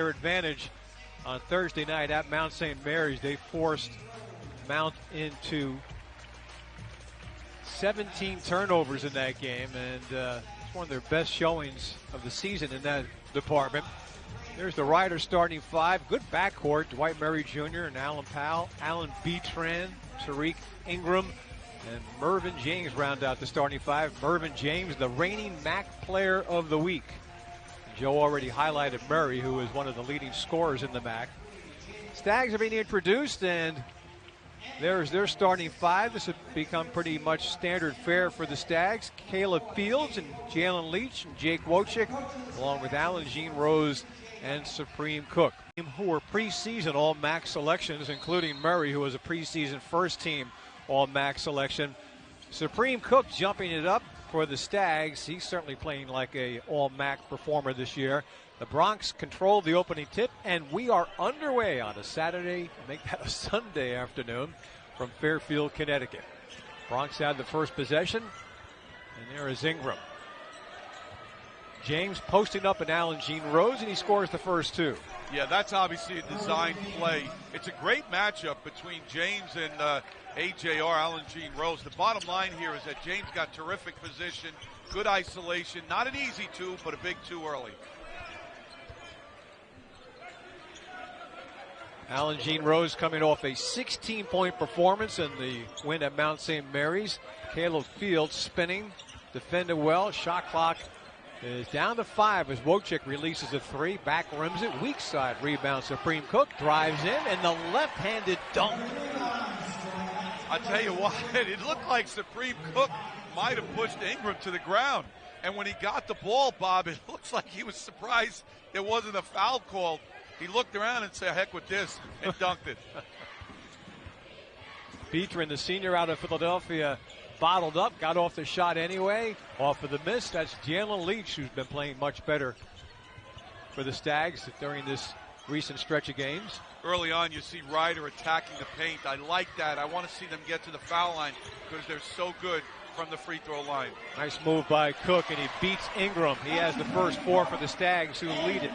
Their advantage on Thursday night at Mount St. Mary's. They forced Mount into 17 turnovers in that game, and it's one of their best showings of the season in that department. There's the Riders starting five. Good backcourt. Dwight Murray Jr. and Alan Powell, Alan Betran, Tariq Ingram, and Mervyn James round out the starting five. Mervyn James, the reigning MAC Player of the Week. Joe already highlighted Murray, who is one of the leading scorers in the MAC. Stags are being introduced, and there's their starting five. This has become pretty much standard fare for the Stags. Caleb Fields and Jalen Leach and Jake Wojcik, along with Alan Jean Rose and Supreme Cook, who were preseason All-MAC selections, including Murray, who was a preseason first-team All-MAC selection. Supreme Cook jumping it up for the Stags. He's certainly playing like a All-MAC performer this year. The Bronx controlled the opening tip, and we are underway on a Saturday, make that a Sunday afternoon, from Fairfield, Connecticut. Bronx had the first possession, and there is Ingram. James posting up an Alan Jean Rose, and he scores the first two. Yeah, that's obviously a design play. It's a great matchup between James and AJR, Alan Jean Rose. The bottom line here is that James got terrific position, good isolation, not an easy two, but a big two early. Alan Jean Rose coming off a 16-point performance in the win at Mount St. Mary's. Caleb Fields spinning, defended well. Shot clock is down to 5 as Wojcik releases a three, back rims it, weak side rebound. Supreme Cook drives in, and the left-handed dunk. I tell you what, it looked like Supreme Cook might have pushed Ingram to the ground. And when he got the ball, Bob, it looks like he was surprised there wasn't a foul called. He looked around and said, heck with this, and dunked it. Betran, the senior out of Philadelphia, bottled up, got off the shot anyway. Off of the miss, that's Jalen Leach, who's been playing much better for the Stags during this recent stretch of games. Early on, you see Ryder attacking the paint. I like that. I want to see them get to the foul line because they're so good from the free throw line. Nice move by Cook, and he beats Ingram. He has the first four for the Stags, who lead it.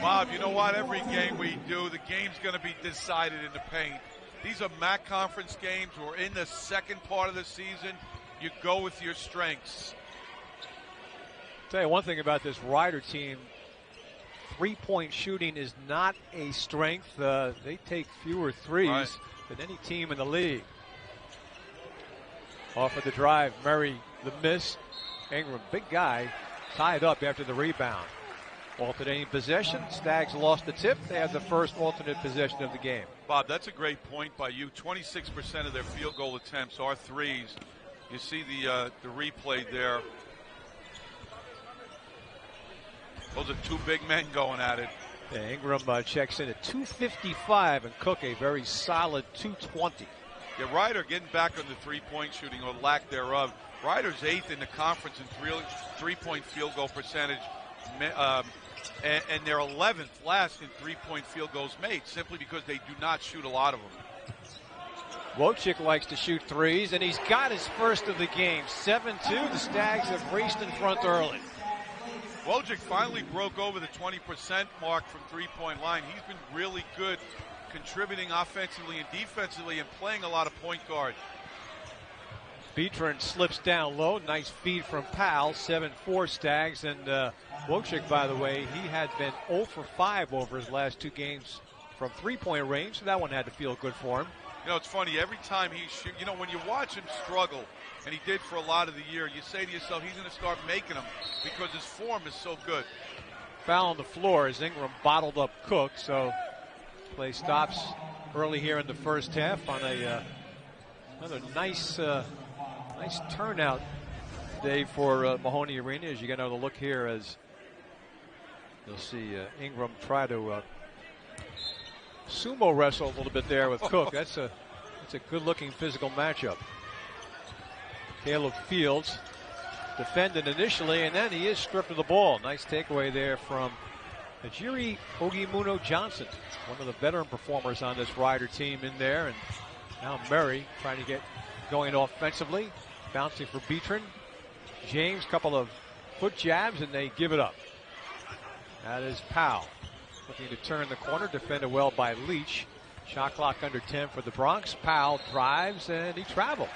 Bob, you know what? Every game we do, the game's going to be decided in the paint. These are MAC conference games. We're in the second part of the season. You go with your strengths. I'll tell you one thing about this Ryder team. Three-point shooting is not a strength. They take fewer threes than any team in the league. Off of the drive, Murray the miss. Ingram, big guy, tied up after the rebound. Alternating possession. Stags lost the tip. They have the first alternate possession of the game. Bob, that's a great point by you. 26% of their field goal attempts are threes. You see the replay there. Those are two big men going at it. Yeah, Ingram checks in at 255 and Cook a very solid 220. Yeah, Ryder getting back on the three-point shooting or lack thereof. Ryder's 8th in the conference in three-point field goal percentage. And they're 11th last in three-point field goals made, simply because they do not shoot a lot of them. Wojcik likes to shoot threes, and he's got his first of the game. 7-2, the Stags have raced in front early. Wojcik finally broke over the 20% mark from three-point line. He's been really good contributing offensively and defensively and playing a lot of point guard. Betran slips down low. Nice feed from Powell. 7-4 Stags. And Wojcik, by the way, he had been 0 for 5 over his last two games from three-point range, so that one had to feel good for him. You know, it's funny. Every time he shoots, you know, when you watch him struggle, and he did for a lot of the year, you say to yourself, he's going to start making them because his form is so good. Foul on the floor as Ingram bottled up Cook, so play stops early here in the first half on another nice turnout day for Mahoney Arena. As you get another look here, as you'll see Ingram try to sumo wrestle a little bit there with Cook. That's a good-looking physical matchup. Caleb Fields defended initially, and then he is stripped of the ball. Nice takeaway there from Ajiri Ogimuno Johnson, one of the veteran performers on this Ryder team in there. And now Murray trying to get going offensively, bouncing for Betran. James, couple of foot jabs, and they give it up. That is Powell. looking to turn the corner, defended well by Leach. Shot clock under 10 for the Bronx. Powell drives and he traveled.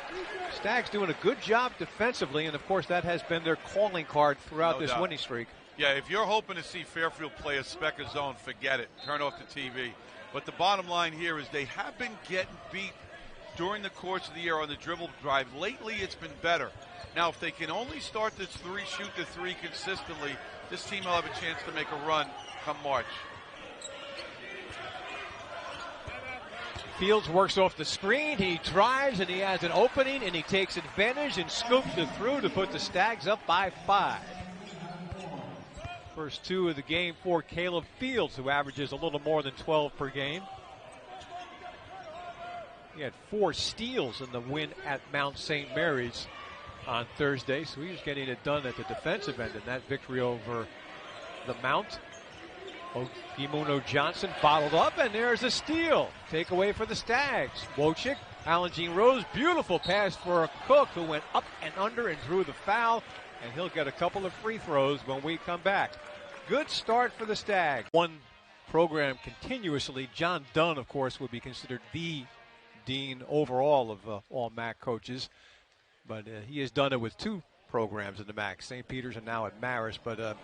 Stags doing a good job defensively, and of course that has been their calling card throughout this winning streak. Yeah, if you're hoping to see Fairfield play a speck of zone, forget it. Turn off the TV. But the bottom line here is they have been getting beat during the course of the year on the dribble drive. Lately, it's been better. Now, if they can only start this shoot the three consistently, this team will have a chance to make a run come March. Fields works off the screen. He drives and he has an opening and he takes advantage and scoops it through to put the Stags up by 5. First two of the game for Caleb Fields, who averages a little more than 12 per game. He had 4 steals in the win at Mount St. Mary's on Thursday, so he was getting it done at the defensive end in that victory over the Mount. Gimuno Johnson followed up, and there's a steal. Takeaway for the Stags. Wojcik, Alan Jean Rose, beautiful pass for Cook, who went up and under and drew the foul, and he'll get a couple of free throws when we come back. Good start for the Stags. One program continuously. John Dunn, of course, would be considered the dean overall of all MAC coaches, but he has done it with 2 programs in the MAC, St. Peter's and now at Marist. But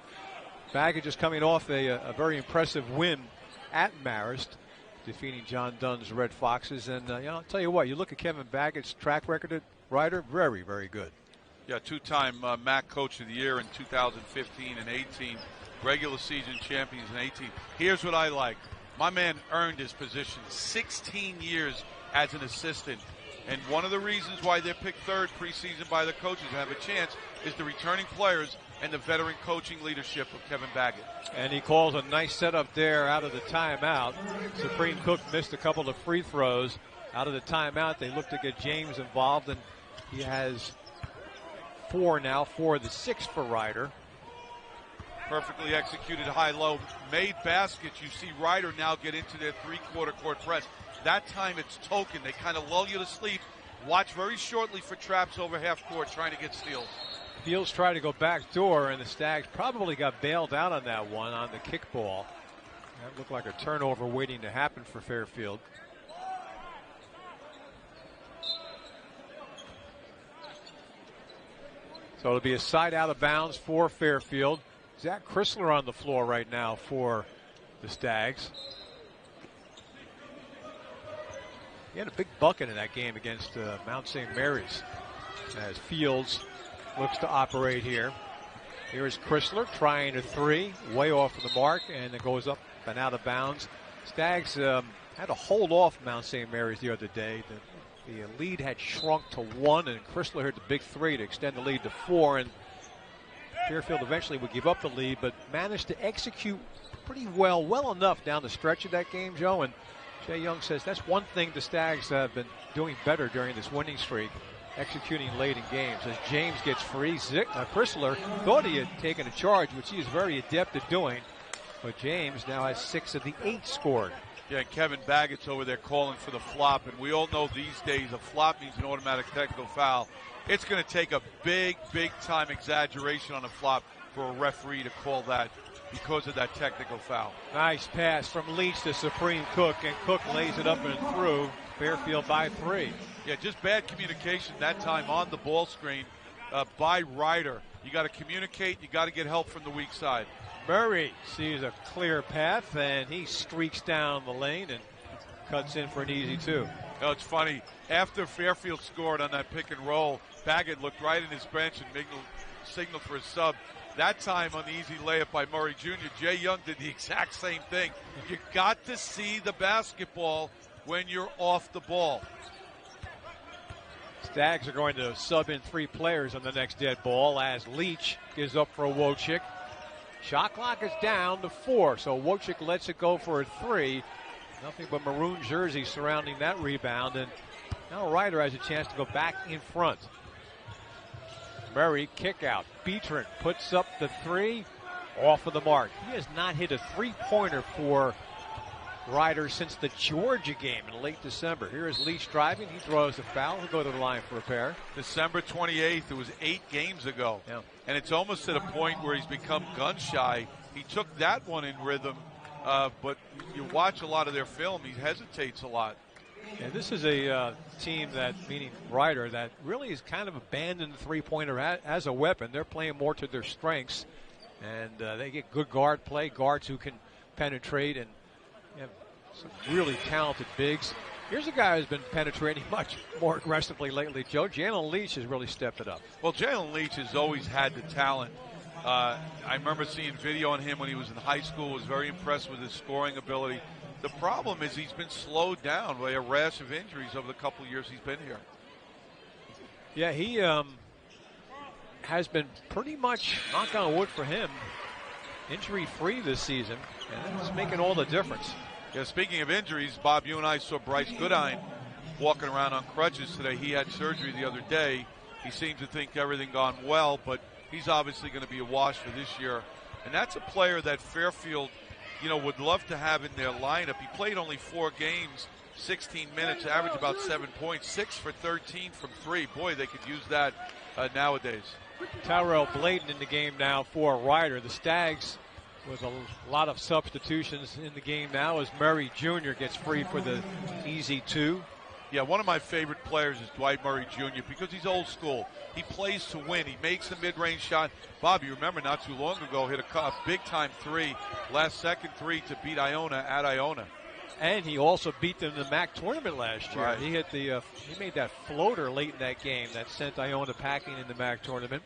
Baggett just coming off a very impressive win at Marist, defeating John Dunn's Red Foxes. And I'll tell you what, you look at Kevin Baggett's track record at Ryder, very, very good. Yeah, 2-time MAC Coach of the Year in 2015 and 18, regular season champions in 18. Here's what I like. My man earned his position 16 years as an assistant. And one of the reasons why they're picked third preseason by the coaches and have a chance is the returning players and the veteran coaching leadership of Kevin Baggett. And he calls a nice setup there out of the timeout. Supreme Cook missed a couple of free throws out of the timeout. They look to get James involved, and he has 4 now, 4 of the 6 for Ryder. Perfectly executed high-low, made baskets. You see Ryder now get into their three-quarter court press. That time it's token. They kind of lull you to sleep. Watch very shortly for traps over half court trying to get steals. Fields tried to go back door, and the Stags probably got bailed out on that one on the kickball. That looked like a turnover waiting to happen for Fairfield. So it'll be a side out of bounds for Fairfield. Zach Chrysler on the floor right now for the Stags. He had a big bucket in that game against Mount St. Mary's as Fields looks to operate here. Here's Chrysler trying a 3, way off of the mark, and it goes up and out of bounds. Stags had to hold off Mount St. Mary's the other day. The lead had shrunk to 1, and Chrysler hit the big 3 to extend the lead to 4, and Fairfield eventually would give up the lead, but managed to execute pretty well enough down the stretch of that game, Joe. And Jay Young says that's one thing the Stags have been doing better during this winning streak, executing late in games. As James gets free, Chrysler thought he had taken a charge, which he is very adept at doing, but James now has 6 of the 8 scored. Yeah, and Kevin Baggett's over there calling for the flop, and we all know these days a flop means an automatic technical foul. It's going to take a big time exaggeration on a flop for a referee to call that because of that technical foul. Nice pass from Leach to Supreme Cook, and Cook lays it up and through. Fairfield by 3. Yeah, just bad communication that time on the ball screen by Ryder. You got to communicate. You got to get help from the weak side. Murray sees a clear path, and he streaks down the lane and cuts in for an easy 2. Oh, it's funny. After Fairfield scored on that pick and roll, Baggett looked right at his bench and signaled for a sub. That time on the easy layup by Murray Jr., Jay Young did the exact same thing. You got to see the basketball when you're off the ball. Stags are going to sub in 3 players on the next dead ball as Leach gives up for Wojcik. Shot clock is down to 4, so Wojcik lets it go for a 3. Nothing but maroon jersey surrounding that rebound, and now Ryder has a chance to go back in front. Murray kick out. Beatron puts up the 3, off of the mark. He has not hit a 3-pointer for Ryder since the Georgia game in late December. Here is Leach driving. He throws a foul. He'll go to the line for a pair. December 28th. It was 8 games ago. Yeah. And it's almost at a point where he's become gun shy. He took that one in rhythm, but you watch a lot of their film, he hesitates a lot. Yeah, this is a team that, meaning Ryder, that really has kind of abandoned the three-pointer as a weapon. They're playing more to their strengths, and they get good guard play, guards who can penetrate, and have some really talented bigs. Here's a guy who's been penetrating much more aggressively lately, Joe. Jalen Leach has really stepped it up. Well, Jalen Leach has always had the talent. I remember seeing video on him when he was in high school, was very impressed with his scoring ability. The problem is he's been slowed down by a rash of injuries over the couple of years he's been here. Yeah, he has been pretty much, knock on wood for him, injury-free this season, and it's making all the difference. Yeah, speaking of injuries, Bob, you and I saw Bryce Goodine walking around on crutches today. He had surgery the other day. He seems to think everything gone well, but he's obviously going to be a wash for this year. And that's a player that Fairfield, would love to have in their lineup. He played only 4 games, 16 minutes, averaged about 7 points, 6 for 13 from 3. Boy, they could use that nowadays. Tyrell Bladen in the game now for Ryder. The Stags with a lot of substitutions in the game now as Murray Jr. gets free for the easy 2. Yeah, one of my favorite players is Dwight Murray Jr. because he's old school. He plays to win. He makes a mid-range shot. Bob, you remember not too long ago, hit a big-time 3, last-second 3 to beat Iona at Iona. And he also beat them in the MAC tournament last year. Right. He hit he made that floater late in that game that sent Iona packing in the MAC tournament.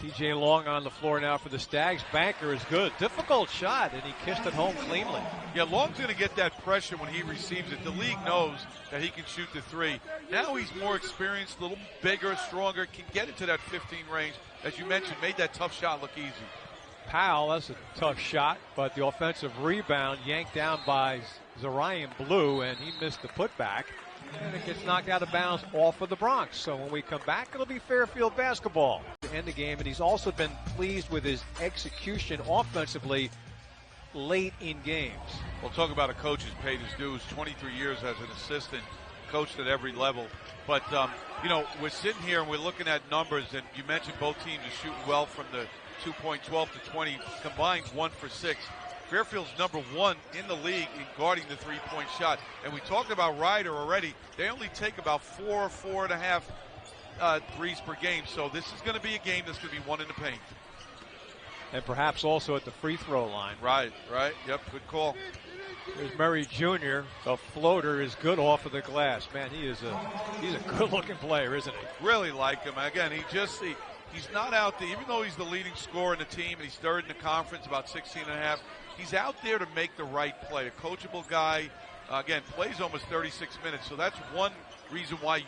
TJ Long on the floor now for the Stags. Banker is good. Difficult shot, and he kissed it home cleanly. Yeah, Long's going to get that pressure when he receives it. The league knows that he can shoot the 3. Now he's more experienced, a little bigger, stronger, can get into that 15 range. As you mentioned, made that tough shot look easy. Powell, that's a tough shot, but the offensive rebound yanked down by Zarian Blue, and he missed the putback. And it gets knocked out of bounds off of the Bronx. So when we come back, it'll be Fairfield basketball to end the game. And he's also been pleased with his execution offensively late in games. We'll talk about a coach who's paid his dues. 23 years as an assistant, coached at every level. But, we're sitting here and we're looking at numbers. And you mentioned both teams are shooting well from the 2-point, 12 to 20, combined 1 for 6. Fairfield's number 1 in the league in guarding the 3-point shot. And we talked about Ryder already. They only take about 4.5 threes per game. So this is going to be a game that's going to be won in the paint. And perhaps also at the free throw line. Right. Yep, good call. There's Murray Jr. The floater is good off of the glass. Man, he's a good-looking player, isn't he? Really like him. Again, he's not out there, even though he's the leading scorer in the team and he's third in the conference, about 16.5. He's out there to make the right play. A coachable guy, again, plays almost 36 minutes. So that's one reason why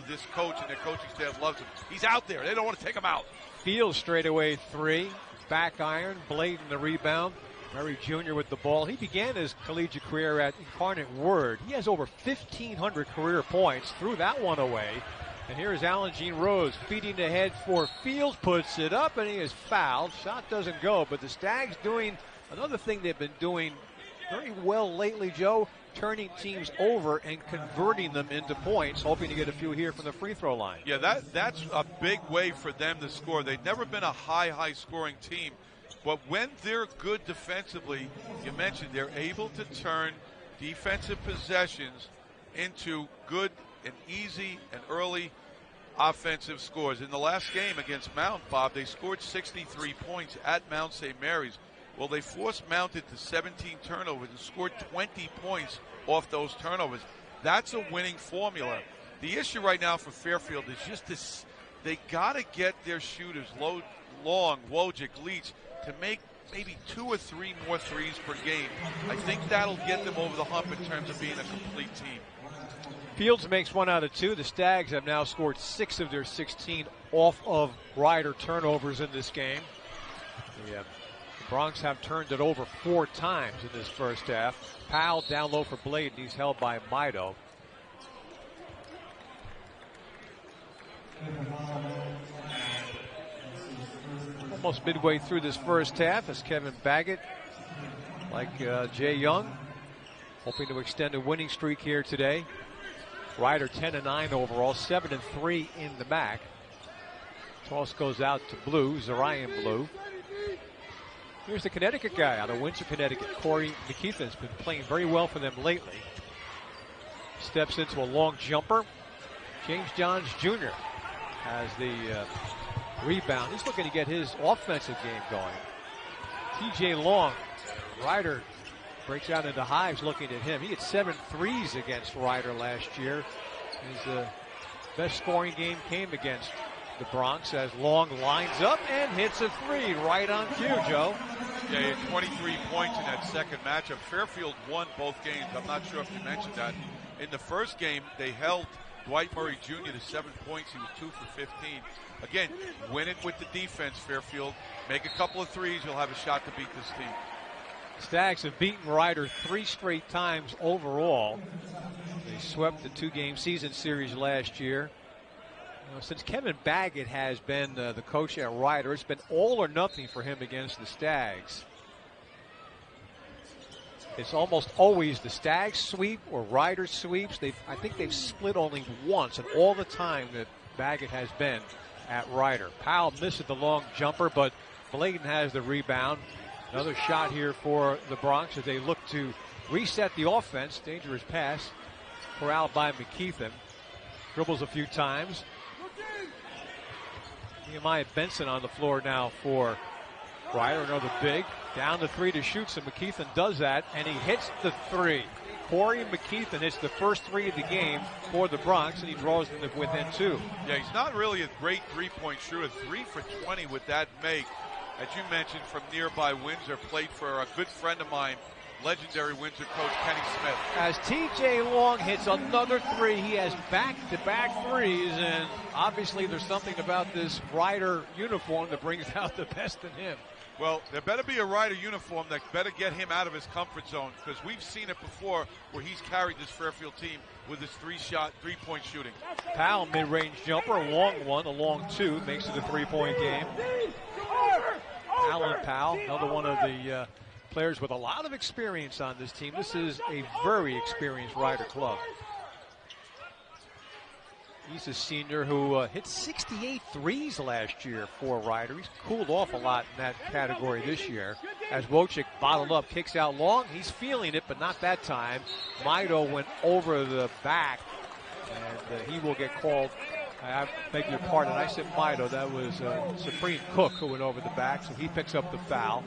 this coach and their coaching staff loves him. He's out there. They don't want to take him out. Fields straightaway 3. Back iron. Bladen the rebound. Murray Jr. with the ball. He began his collegiate career at Incarnate Word. He has over 1,500 career points. Threw that one away. And here is Alan Jean Rose feeding ahead for Fields. Puts it up, and he is fouled. Shot doesn't go, but the Stags doing another thing they've been doing very well lately, Joe, turning teams over and converting them into points, hoping to get a few here from the free throw line. Yeah, that's a big way for them to score. They've never been a high-scoring team, but when they're good defensively, you mentioned they're able to turn defensive possessions into good and easy and early offensive scores. In the last game against Mount, Bob, they scored 63 points at Mount St. Mary's. Well, they forced Mount into 17 turnovers and scored 20 points off those turnovers. That's a winning formula. The issue right now for Fairfield is just this. They got to get their shooters, Long, Wojcik, Leach, to make maybe 2 or 3 more threes per game. I think that'll get them over the hump in terms of being a complete team. Fields makes 1 out of 2. The Stags have now scored 6 of their 16 off of Ryder turnovers in this game. The Bronx have turned it over 4 times in this first half. Powell down low for Bladen. He's held by Mido. Almost midway through this first half as Kevin Baggett, like Jay Young, hoping to extend a winning streak here today. Ryder 10-9 overall, 7-3 in the MAC. Toss goes out to Blue, Zarian Blue. Here's the Connecticut guy out of Windsor, Connecticut. Corey McKeithen's been playing very well for them lately. Steps into a long jumper. James Johns Jr. has the rebound. He's looking to get his offensive game going. TJ Long, Ryder breaks out into hives looking at him. He had 7 threes against Ryder last year. His best scoring game came against the Bronx as Long lines up and hits a 3 right on cue, Joe. Yeah, he had 23 points in that second matchup. Fairfield won both games. I'm not sure if you mentioned that. In the first game, they held Dwight Murray Jr. to 7 points. He was 2 for 15. Again, win it with the defense, Fairfield. Make a couple of threes, you'll have a shot to beat this team. Stags have beaten Ryder 3 straight times overall. They swept the 2-game season series last year. Since Kevin Baggett has been the coach at Ryder, it's been all or nothing for him against the Stags. It's almost always the Stags sweep or Ryder sweeps. I think they've split only once in all the time that Baggett has been at Ryder. Powell misses the long jumper, but Bladen has the rebound. Another shot here for the Bronx as they look to reset the offense. Dangerous pass corralled by McKeithen. Dribbles a few times. Nehemiah Benson on the floor now for Ryder. Another big. Down to 3 to shoot, so McKeithen does that, and he hits the 3. Corey McKeithen hits the first 3 of the game for the Bronx, and he draws them within 2. Yeah, he's not really a great three-point shooter. 3 for 20 with that make. As you mentioned, from nearby Windsor, played for a good friend of mine, legendary Windsor coach Kenny Smith. As TJ Long hits another 3, he has back-to-back 3s, and obviously there's something about this Ryder uniform that brings out the best in him. Well, there better be a Ryder uniform that better get him out of his comfort zone, because we've seen it before where he's carried this Fairfield team with his three-point shooting. Powell, mid-range jumper, a long one, a long 2, makes it a 3-point game. Alan Powell, another one of the players with a lot of experience on this team. This is a very experienced Ryder club. He's a senior who hit 68 threes last year for Ryder. He's cooled off a lot in that category this year. As Wojcik bottled up, kicks out Long. He's feeling it, but not that time. Mido went over the back, and he will get called. I beg your pardon, I said Mido. That was Supreme Cook who went over the back, so he picks up the foul.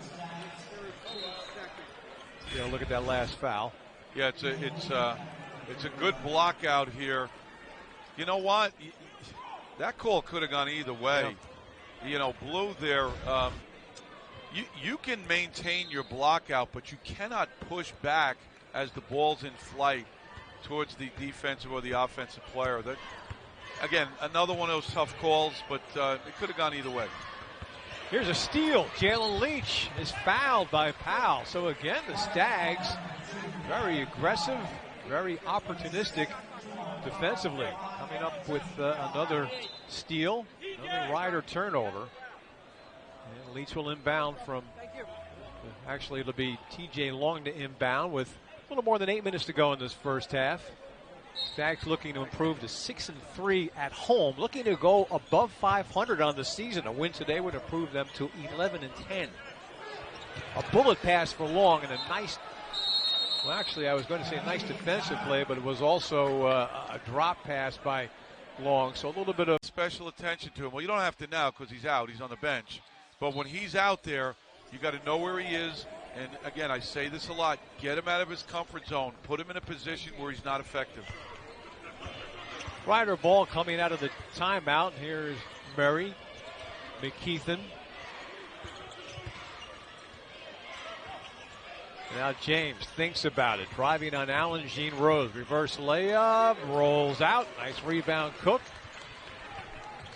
Look at that last foul. Yeah, it's a good block out here. You know what? That call could have gone either way. Yeah. Blue there. You can maintain your block out, but you cannot push back as the ball's in flight towards the defensive or the offensive player. That, again, another one of those tough calls, but it could have gone either way. Here's a steal. Jalen Leach is fouled by Powell. So again, the Stags, very aggressive, very opportunistic defensively. Coming up with another steal, another Ryder turnover. And Leach will inbound from, actually it'll be TJ Long to inbound with a little more than 8 minutes to go in this first half. Stags looking to improve to 6-3 at home, looking to go above 500 on the season. A win today would improve them to 11-10. A bullet pass for Long and a nice, well, actually I was going to say a nice defensive play, but it was also a drop pass by Long. So a little bit of special attention to him. Well, you don't have to now because he's out. He's on the bench. But when he's out there, you got to know where he is. And again, I say this a lot. Get him out of his comfort zone. Put him in a position where he's not effective. Ryder ball coming out of the timeout. Here's Murray, McKeithen. Now James thinks about it. Driving on Allen Jean Rose. Reverse layup. Rolls out. Nice rebound, Cook.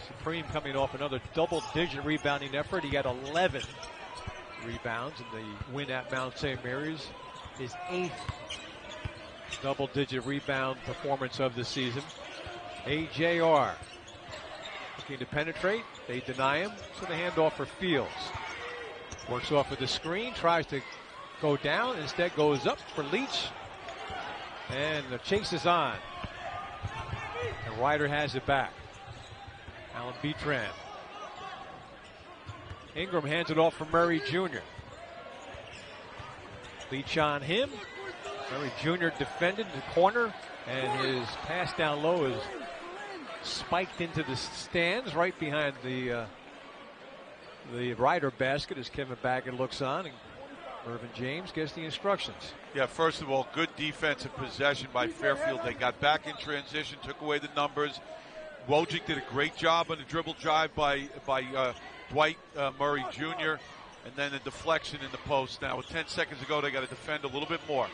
Supreme coming off another double-digit rebounding effort. He got 11 rebounds in the win at Mount St. Mary's. His 8th double-digit rebound performance of the season. AJR looking to penetrate. They deny him, so the handoff for Fields. Works off with the screen, tries to go down, instead goes up for Leach. And the chase is on. And Ryder has it back. Alan Beatran. Ingram hands it off for Murray Jr. Leach on him. Murray Jr. defended in the corner, and his pass down low is spiked into the stands right behind the Ryder basket as Kevin Baggett looks on, and Mervyn James gets the instructions. Yeah, first of all, good defensive possession by Fairfield. They got back in transition, took away the numbers. Wojcik did a great job on the dribble drive by Dwight Murray Jr., and then a deflection in the post. Now, with 10 seconds to go, they got to defend a little bit more.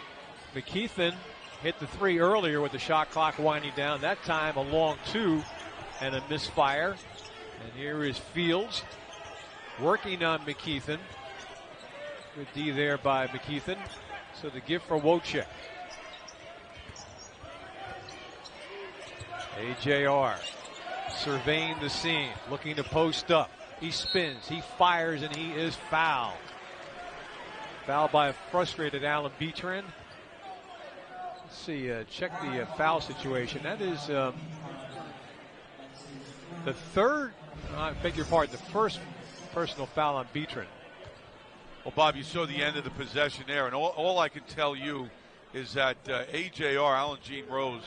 McKeithen hit the three earlier with the shot clock winding down. That time a long two and a misfire. And here is Fields working on McKeithen. Good D there by McKeithen. So the gift for Wojcik. AJR surveying the scene, looking to post up. He spins, he fires, and he is fouled. Fouled by a frustrated Alan Beatran. Let's see, check the foul situation. That is the third, I beg your pardon, the first personal foul on Beatran. Well, Bob, you saw the end of the possession there, and all I can tell you is that AJR, Alan Gene Rose,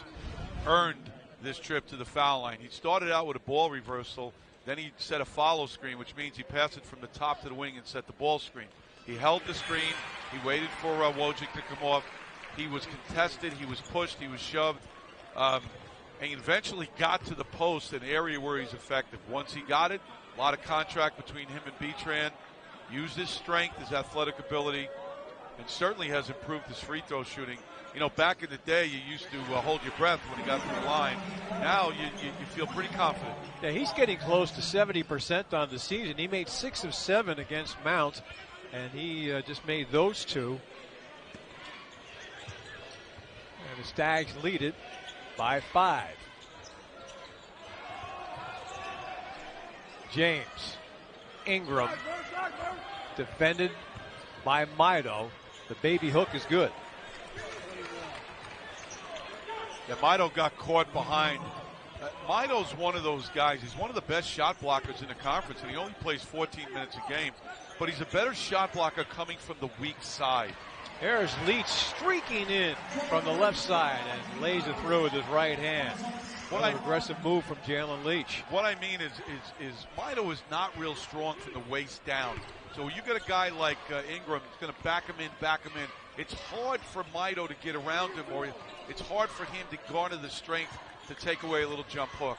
earned this trip to the foul line. He started out with a ball reversal, then he set a follow screen, which means he passed it from the top to the wing and set the ball screen. He held the screen, he waited for Wojcik to come off, he was contested, he was pushed, he was shoved, and he eventually got to the post, an area where he's effective. Once he got it, a lot of contract between him and Beatran, used his strength, his athletic ability, and certainly has improved his free throw shooting. You know, back in the day, you used to hold your breath when he got to the line. Now you feel pretty confident. Yeah, he's getting close to 70% on the season. He made 6 of 7 against Mount, and he just made those two. And the Stags lead it by 5. James, Ingram, defended by Mido. The baby hook is good. Yeah, Mido got caught behind. Mido's one of those guys. He's one of the best shot blockers in the conference, and he only plays 14 minutes a game. But he's a better shot blocker coming from the weak side. There's Leach streaking in from the left side and lays it through with his right hand. What an aggressive move from Jalen Leach. What I mean is Mido is not real strong from the waist down. So you got a guy like Ingram that's going to back him in. It's hard for Mido to get around him, or it's hard for him to garner the strength to take away a little jump hook.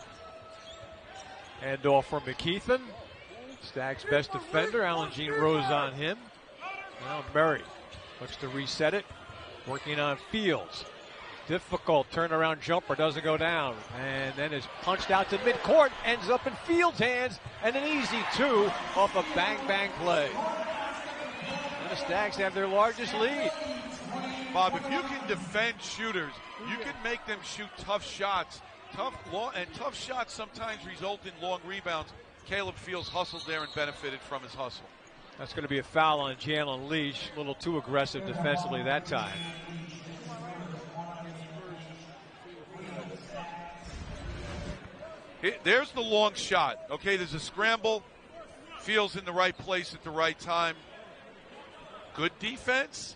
Handoff from McKeithen. Stags' best defender, Alan Gene Rose on him. Now Murray looks to reset it, working on Fields. Difficult turnaround jumper, doesn't go down, and then is punched out to midcourt, ends up in Fields' hands, and an easy 2 off a bang play. And the Stags have their largest lead. Bob, if you can defend shooters, you can make them shoot tough shots. Tough shots sometimes result in long rebounds. Caleb Fields hustled there and benefited from his hustle. That's going to be a foul on Jalen Leach. A little too aggressive defensively that time. There's the long shot. Okay, there's a scramble. Fields in the right place at the right time. Good defense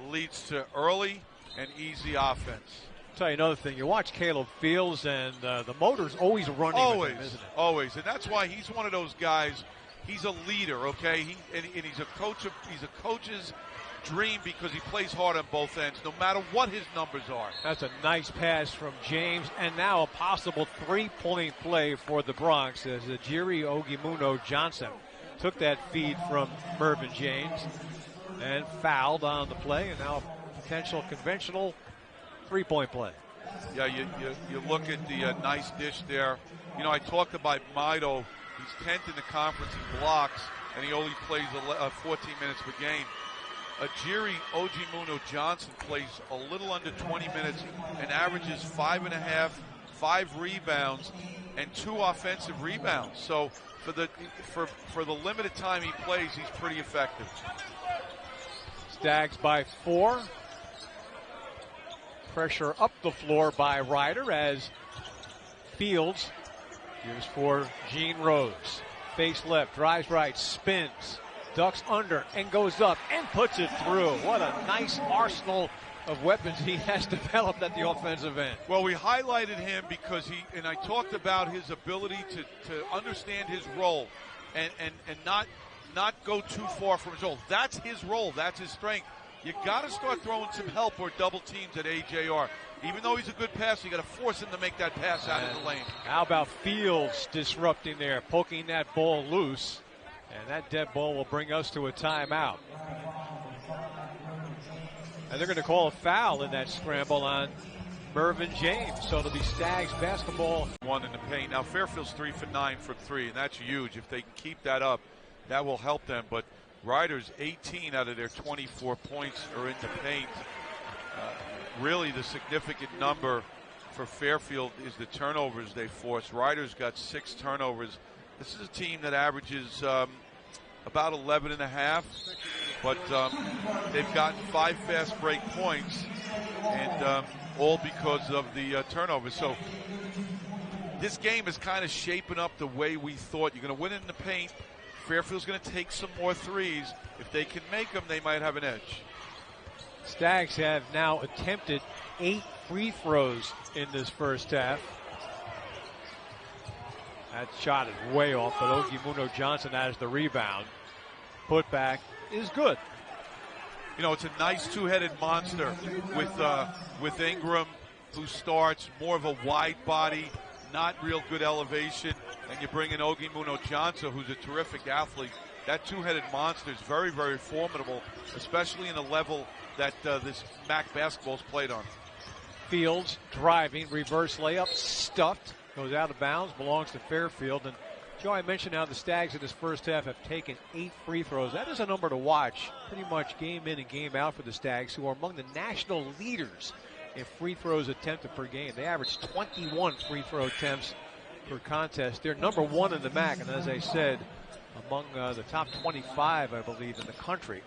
leads to early and easy offense. I'll tell you another thing. You watch Caleb Fields, and the motor's always running with him, isn't it? Always. And that's why he's one of those guys. He's a leader, okay? And he's a coach. He's a coach's dream because he plays hard on both ends, no matter what his numbers are. That's a nice pass from James, and now a possible three-point play for the Bronx as Jiri Ogimuno Johnson took that feed from Mervyn James and fouled on the play, and now a potential conventional three-point play. Yeah, you look at the nice dish there. You know, I talked about Mido. He's 10th in the conference in blocks, and he only plays 14 minutes per game. Jiri Ogimuno Johnson plays a little under 20 minutes and averages 5.5, 5 rebounds, and 2 offensive rebounds. So for the limited time he plays, he's pretty effective. Stags by 4. Pressure up the floor by Ryder as Fields. Here's for Gene Rose. Face left, drives right, spins. Ducks under and goes up and puts it through. What a nice arsenal of weapons he has developed at the offensive end. Well, we highlighted him because and I talked about his ability to understand his role and not go too far from his role. That's his role. That's his strength. You got to start throwing some help or double teams at AJR. Even though he's a good passer, you got to force him to make that pass out of the lane. How about Fields disrupting there, poking that ball loose, and that dead ball will bring us to a timeout. And they're going to call a foul in that scramble on Mervyn James. So it'll be Stags basketball. One in the paint. Now Fairfield's 3 for 9 from 3, and that's huge. If they can keep that up, that will help them. But Riders, 18 out of their 24 points are in the paint. Really the significant number for Fairfield is the turnovers they force. Riders got 6 turnovers. This is a team that averages about 11.5, but they've gotten 5 fast break points, and all because of the turnovers. So this game is kind of shaping up the way we thought. You're going to win in the paint. Fairfield's going to take some more threes. If they can make them, they might have an edge. Stags have now attempted 8 free throws in this first half. That shot is way off, but Ogimuno Johnson has the rebound. Putback is good. You know, it's a nice two-headed monster with Ingram, who starts more of a wide body, not real good elevation, and you bring in Ogimuno Johnson, who's a terrific athlete. That two-headed monster is very, very formidable, especially in the level that this MAC basketball is played on. Fields driving, reverse layup, stuffed, goes out of bounds, belongs to Fairfield. And Joe, I mentioned how the Stags in this first half have taken 8 free throws. That is a number to watch pretty much game in and game out for the Stags, who are among the national leaders in free throws attempted per game. They average 21 free throw attempts per contest. They're number 1 in the MAC, and as I said, among the top 25, I believe, in the country.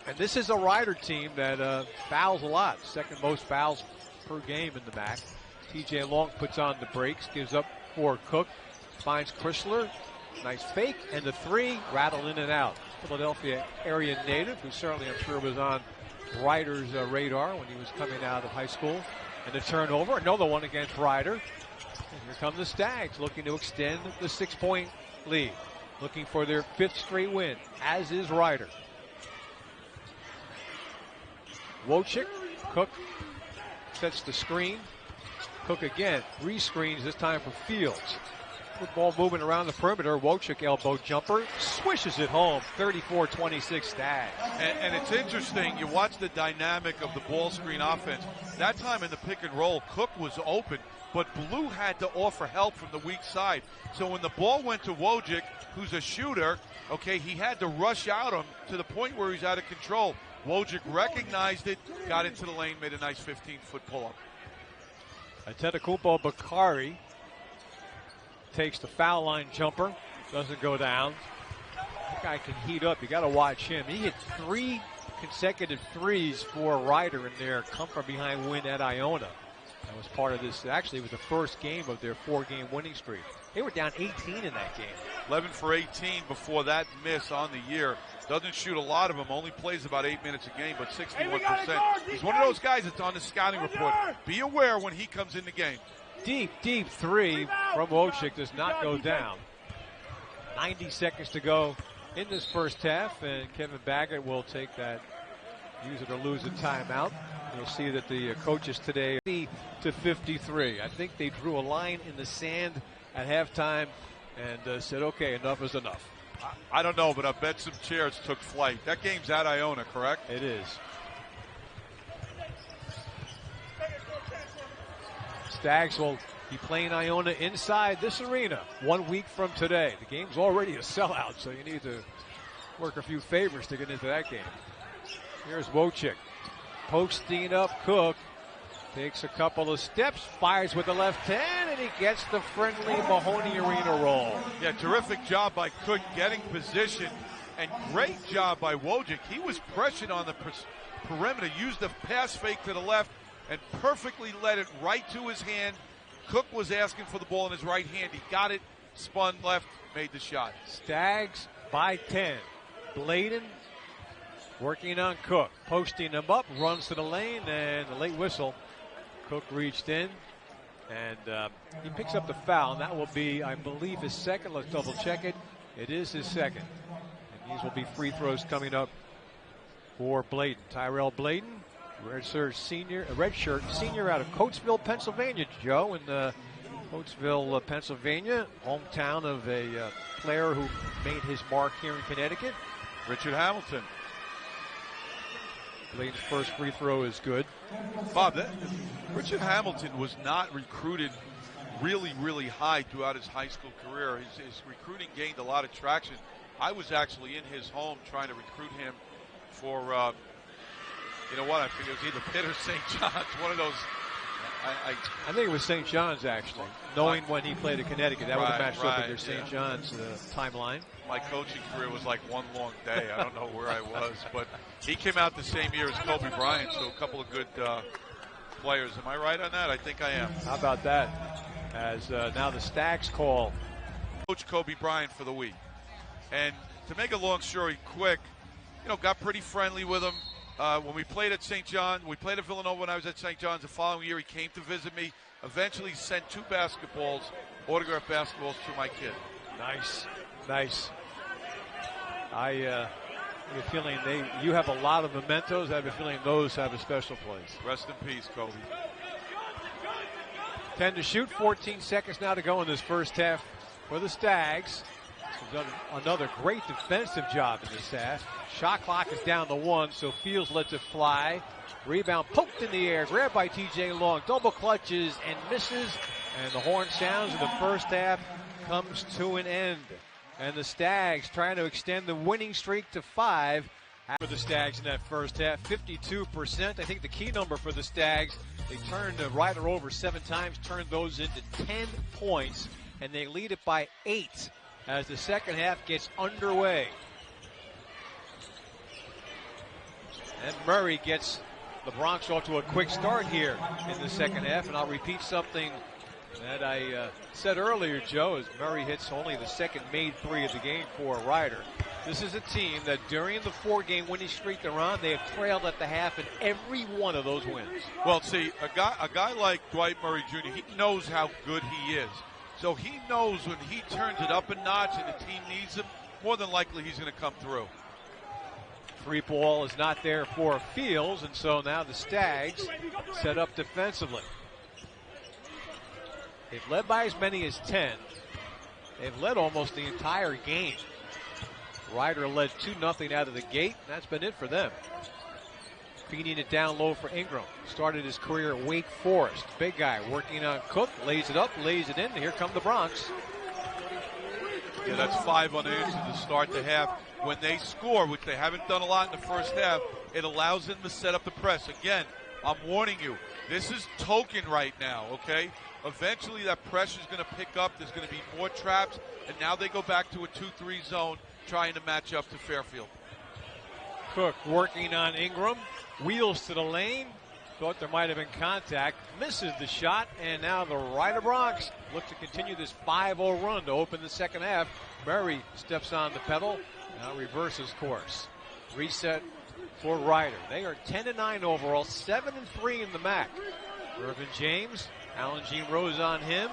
And this is a Rider team that fouls a lot, second most fouls per game in the MAC. TJ Long puts on the brakes, gives up for Cook, finds Chrysler, nice fake, and the 3 rattle in and out. Philadelphia area native, who certainly I'm sure was on Rider's radar when he was coming out of high school. And the turnover, another one against Rider. And here come the Stags looking to extend the 6-point lead, looking for their 5th straight win, as is Rider. Wojcik, Cook sets the screen. Cook again, re-screens, this time for Fields. Good ball moving around the perimeter. Wojcik elbow jumper, swishes it home. 34-26 Stags. And it's interesting, you watch the dynamic of the ball screen offense. That time in the pick and roll, Cook was open, but Blue had to offer help from the weak side. So when the ball went to Wojcik, who's a shooter, okay, he had to rush out him to the point where he's out of control. Wojcik recognized it, got into the lane, made a nice 15-foot pull-up. Antetokounmpo Bakari takes the foul line jumper, doesn't go down. That guy can heat up. You got to watch him. He hit 3 consecutive threes for Rider in their come-from-behind win at Iona. That was part of this. Actually, it was the first game of their 4-game winning streak. They were down 18 in that game. 11 for 18 before that miss on the year. Doesn't shoot a lot of them, only plays about 8 minutes a game, but 61%. He's one of those guys that's on the scouting report. Be aware when he comes in the game. Deep 3 from Wojcik does not go down. 90 seconds to go in this first half, and Kevin Baggett will take that use it or lose a timeout. You'll see that the coaches today 50-53. I think they drew a line in the sand at halftime and said, okay, enough is enough. I don't know, but I bet some chairs took flight. That game's at Iona, correct? It is. Stags will be playing Iona inside this arena 1 week from today. The game's already a sellout, so you need to work a few favors to get into that game. Here's Wojcik posting up Cook. Takes a couple of steps, fires with the left hand, and he gets the friendly Mahoney Arena roll. Yeah, terrific job by Cook getting position, and great job by Wojcik. He was pressured on the perimeter, used the pass fake to the left, and perfectly led it right to his hand. Cook was asking for the ball in his right hand. He got it, spun left, made the shot. Stags by 10. Bladen working on Cook. Posting him up, runs to the lane, and the late whistle. Cook reached in, and he picks up the foul, and that will be, I believe, his second. Let's double check it. It is his second. And these will be free throws coming up for Bladen. Tyrell Bladen, redshirt senior out of Coatesville, Pennsylvania, Joe, in Coatesville, Pennsylvania, hometown of a player who made his mark here in Connecticut. Richard Hamilton. Bladen's first free throw is good. Bob, Richard Hamilton was not recruited really, really high throughout his high school career. His recruiting gained a lot of traction. I was actually in his home trying to recruit him for, you know what, I think it was either Pitt or St. John's, one of those. I think it was St. John's, actually, knowing when he played at Connecticut. That would have matched up with their St. John's timeline. My coaching career was like one long day. I don't know where I was, but he came out the same year as Kobe Bryant, so a couple of good players. Am I right on that? I think I am. How about that? As now the Stags call. Coach Kobe Bryant for the week. And to make a long story quick, you know, got pretty friendly with him. When we played at St. John, we played at Villanova when I was at St. John's. The following year, he came to visit me. Eventually sent 2 basketballs, autographed basketballs to my kid. Nice, nice. I have a feeling you have a lot of mementos. I have a feeling those have a special place. Rest in peace, Kobe. 10 to shoot, 14 seconds now to go in this first half for the Stags. They've done another great defensive job in this half. Shot clock is down to 1, so Fields lets it fly. Rebound poked in the air, grabbed by T.J. Long. Double clutches and misses. And the horn sounds in the first half comes to an end. And the Stags trying to extend the winning streak to 5. For the Stags in that first half, 52%. I think the key number for the Stags, they turned the Rider over 7 times, turned those into 10 points, and they lead it by 8 as the second half gets underway. And Murray gets the Bronx off to a quick start here in the second half, and I'll repeat something that I said earlier, Joe, as Murray hits only the second made 3 of the game for Rider. This is a team that during the 4-game winning streak they're on, they have trailed at the half in every one of those wins. Well, see, a guy like Dwight Murray Jr., he knows how good he is. So he knows when he turns it up a notch and the team needs him, more than likely he's going to come through. Free ball is not there for Fields, and so now the Stags set up defensively. They've led by as many as 10. They've led almost the entire game. Rider led 2-0 out of the gate. That's been it for them. Feeding it down low for Ingram. Started his career at Wake Forest. Big guy working on Cook. Lays it up, lays it in. Here come the Bronx. Yeah, that's 5 unanswered to start the half. When they score, which they haven't done a lot in the first half, it allows them to set up the press. Again, I'm warning you, this is token right now, okay? Eventually that pressure is going to pick up. There's going to be more traps, and now they go back to a 2-3 zone trying to match up to Fairfield. Cook working on Ingram. Wheels to the lane. Thought there might have been contact. Misses the shot, and now the Rider Bronx look to continue this 5-0 run to open the second half. Murray steps on the pedal. Now reverses course. Reset for Rider. They are 10-9 overall, 7-3 in the MAC. Irvin James, Alan Jean rose on him,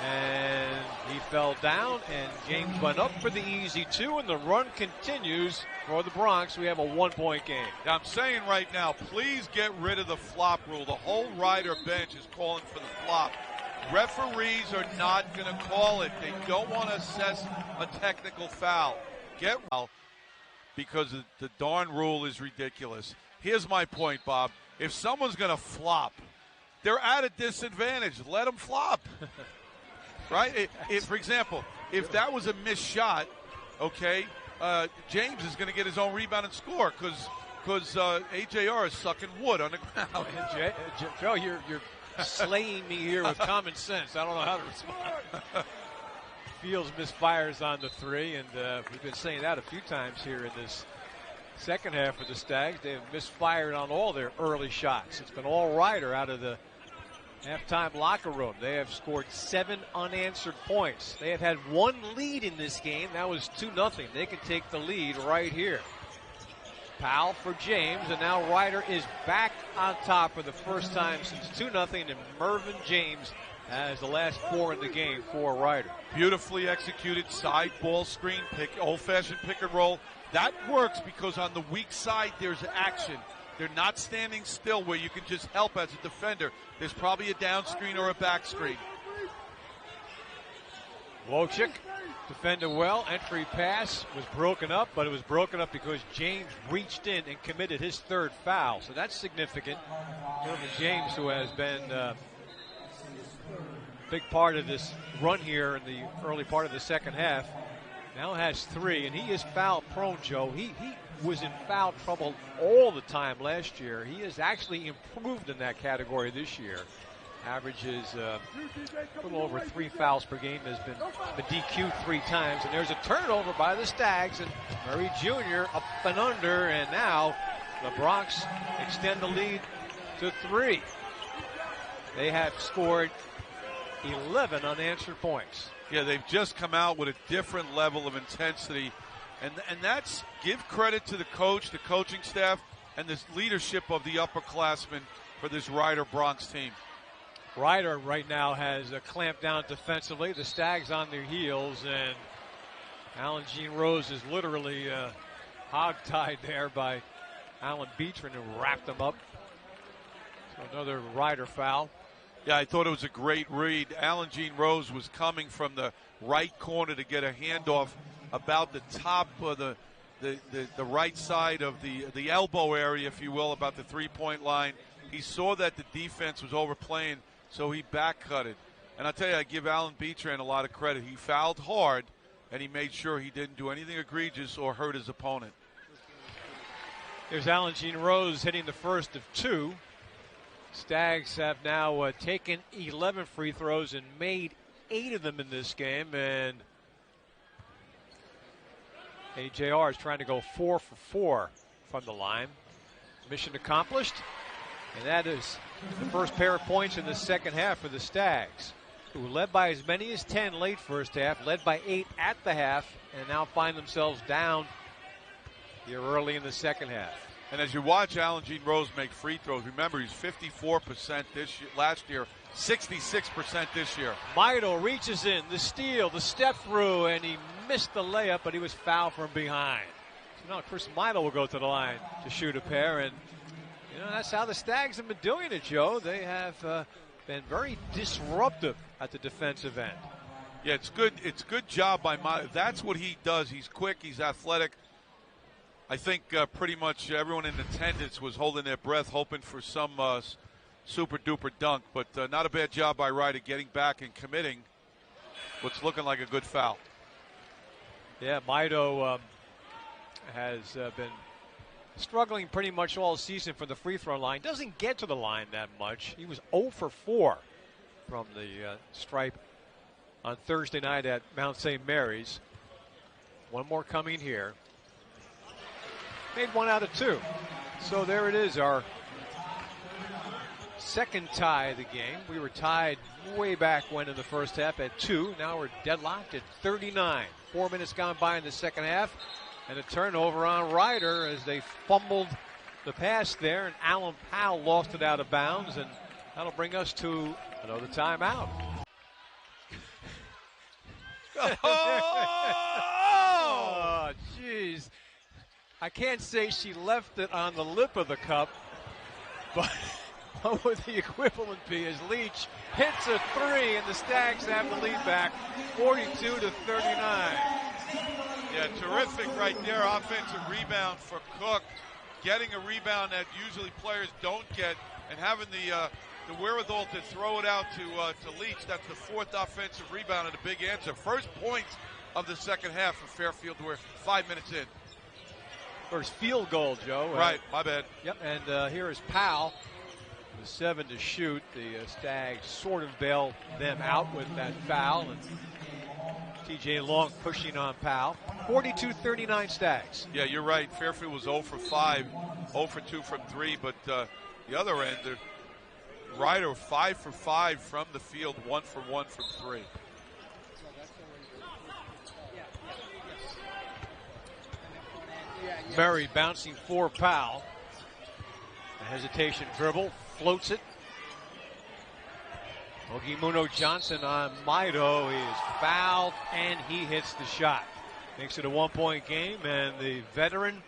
and he fell down, and James went up for the easy 2, and the run continues for the Bronx. We have a 1-point game. Now, I'm saying right now, please get rid of the flop rule. The whole Rider bench is calling for the flop. Referees are not going to call it. They don't want to assess a technical foul. Get foul because the darn rule is ridiculous. Here's my point, Bob. If someone's going to flop, they're at a disadvantage. Let them flop. Right? For example, if that was a missed shot, okay, James is going to get his own rebound and score because AJR is sucking wood on the ground. Joe, you're slaying me here with common sense. I don't know how to respond. Fields misfires on the 3, and we've been saying that a few times here in this second half of the Stags. They have misfired on all their early shots. It's been all Rider out of the Halftime locker room. They have scored 7 unanswered points. They have had 1 lead in this game. That was 2-0. They can take the lead right here. Powell for James, and now Ryder is back on top for the first time since 2-0, and Mervyn James has the last 4 in the game for Ryder. Beautifully executed side ball screen, old-fashioned pick and roll. That works because on the weak side there's action. They're not standing still where you can just help as a defender. There's probably a down screen or a back screen. Wojcik defended well. Entry pass was broken up, but it was broken up because James reached in and committed his 3rd foul. So that's significant. Mervyn James, who has been a big part of this run here in the early part of the second half, now has 3, and he is foul prone, Joe. He was in foul trouble all the time last year. He has actually improved in that category this year. Averages a little over 3 fouls per game, has been DQ'd 3 times. And there's a turnover by the Stags, and Murray Jr. up and under, and now the Bronx extend the lead to 3. They have scored 11 unanswered points. Yeah, they've just come out with a different level of intensity. And that's, give credit to the coach, the coaching staff, and this leadership of the upperclassmen for this Ryder Bronx team. Ryder right now has clamped down defensively. The Stags on their heels, and Alan Jean Rose is literally hog-tied there by Alan Beechman, who wrapped him up. So another Ryder foul. Yeah, I thought it was a great read. Alan Jean Rose was coming from the right corner to get a handoff about the top of the right side of the elbow area, if you will, about the three-point line. He saw that the defense was overplaying, so he back-cutted. And I'll tell you, I give Alan Beechman a lot of credit. He fouled hard, and he made sure he didn't do anything egregious or hurt his opponent. Here's Alan Jean Rose hitting the first of 2. Stags have now taken 11 free throws and made 8 of them in this game, and AJR is trying to go 4 for 4 from the line. Mission accomplished, and that is the first pair of points in the second half for the Stags, who led by as many as 10 late first half, led by 8 at the half, and now find themselves down here early in the second half. And as you watch Alan Jean Rose make free throws, remember he's 54% this year, last year, 66% this year. Mito reaches in, the steal, the step through, and he missed the layup, but he was fouled from behind. So now Chris Mito will go to the line to shoot a pair, and that's how the Stags have been doing it, Joe. They have been very disruptive at the defensive end. Yeah, it's good. It's a good job by Mito. That's what he does. He's quick. He's athletic. I think pretty much everyone in attendance was holding their breath, hoping for some super-duper dunk, but not a bad job by Ryder getting back and committing what's looking like a good foul. Yeah, Mito has been struggling pretty much all season from the free throw line. Doesn't get to the line that much. He was 0 for 4 from the stripe on Thursday night at Mount St. Mary's. One more coming here. Made 1 out of 2. So there it is, our second tie of the game. We were tied way back when in the first half at 2. Now we're deadlocked at 39. 4 minutes gone by in the second half. And a turnover on Ryder as they fumbled the pass there. And Alan Powell lost it out of bounds. And that'll bring us to another timeout. Oh, jeez. I can't say she left it on the lip of the cup, but what would the equivalent be as Leach hits a 3 and the Stags have the lead back 42-39. Yeah, terrific right there. Offensive rebound for Cook. Getting a rebound that usually players don't get, and having the wherewithal to throw it out to Leach. That's the 4th offensive rebound and a big answer. First points of the second half for Fairfield. We're 5 minutes in. First field goal, Joe. Right, my bad. Yep, and here is Powell with 7 to shoot. The Stags sort of bailed them out with that foul, and T.J. Long pushing on Powell. 42-39 Stags. Yeah, you're right. Fairfield was 0 for 5, 0 for 2 from 3, but the other end, Ryder 5 for 5 from the field, 1 for 1 from 3. Murray bouncing for Powell. A hesitation dribble, floats it. Ogimuno Johnson on Maido. He is fouled and he hits the shot. Makes it a 1-point game, and the veteran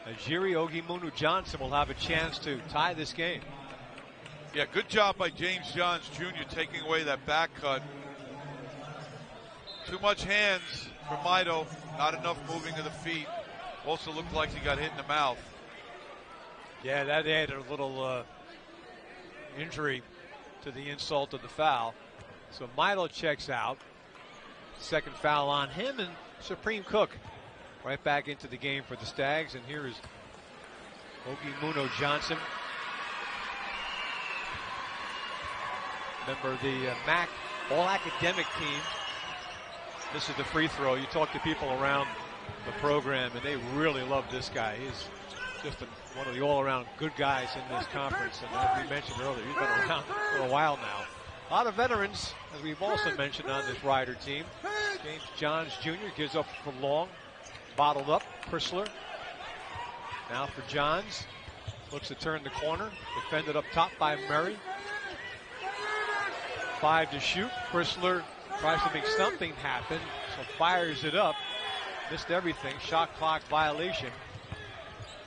Ajiri Ogimuno Johnson will have a chance to tie this game. Yeah, good job by James Johns Jr. taking away that back cut. Too much hands for Maido, not enough moving of the feet. Also looked like he got hit in the mouth. Yeah, that added a little injury to the insult of the foul. So Maido checks out. Second foul on him, and Supreme Cook right back into the game for the Stags. And here is Ogimuno Johnson, member of the MAC All-Academic team. This is the free throw. You talk to people around the program, and they really love this guy. He's just one of the all-around good guys in this conference. And as we mentioned earlier, he's been around for a while now. A lot of veterans, as we've also mentioned on this Rider team. James Johns Jr. gives up for Long. Bottled up. Chrysler. Now for Johns. Looks to turn the corner. Defended up top by Murray. 5 to shoot. Chrysler tries to make something happen, so fires it up. Missed everything. Shot clock violation.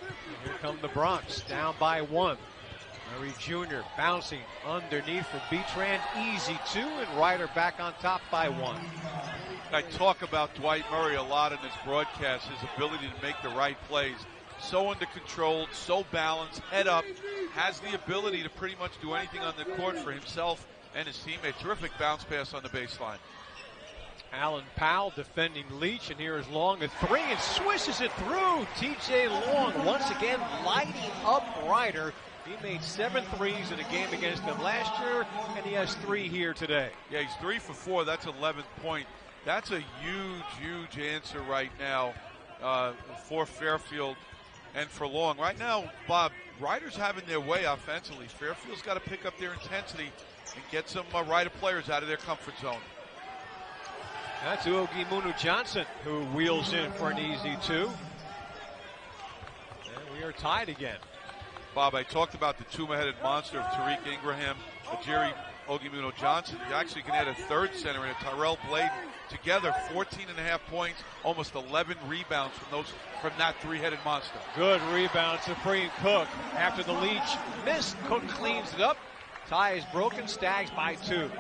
And here come the Bronx, down by 1. Murray Jr. bouncing underneath for Betran. Easy 2, and Ryder back on top by 1. I talk about Dwight Murray a lot in this broadcast, his ability to make the right plays. So under control, so balanced, head up, has the ability to pretty much do anything on the court for himself and his teammate. Terrific bounce pass on the baseline. Alan Powell defending Leach, and here is Long, a 3, and swishes it through. TJ Long once again lighting up Ryder. He made 7 threes in a game against them last year, and he has 3 here today. Yeah, he's 3 for 4. That's 11th point. That's a huge answer right now for Fairfield and for Long. Right now, Bob, Ryder's having their way offensively. Fairfield's got to pick up their intensity and get some Ryder players out of their comfort zone. That's Ogimuno Johnson, who wheels in for an easy 2. And we are tied again. Bob, I talked about the two-headed monster of Tariq Ingraham, Jerry Ogimuno Johnson. You actually can add a third center in it, Tyrell Bladen. Together, 14.5 points, almost 11 rebounds from that three-headed monster. Good rebound, Supreme Cook. After the Leach missed, Cook cleans it up. Tie is broken, Stags by 2.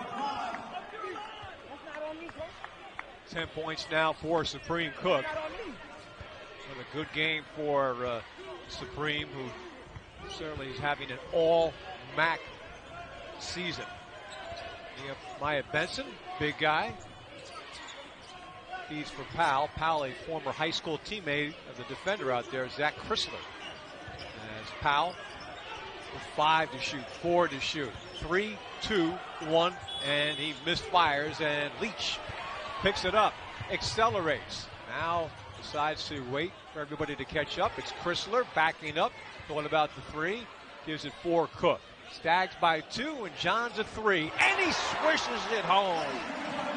10 points now for Supreme Cook. What a good game for Supreme, who certainly is having an all-MAC season. You have Maya Benson, big guy. He's for Powell. Powell, a former high school teammate of the defender out there, Zach Chrysler. As Powell with 5 to shoot, 4 to shoot, 3, 2, 1, and he misfires, and Leach picks it up, accelerates. Now decides to wait for everybody to catch up. It's Chrysler backing up, going about the 3, gives it for Cook. Stags by 2, and John's a 3, and he swishes it home.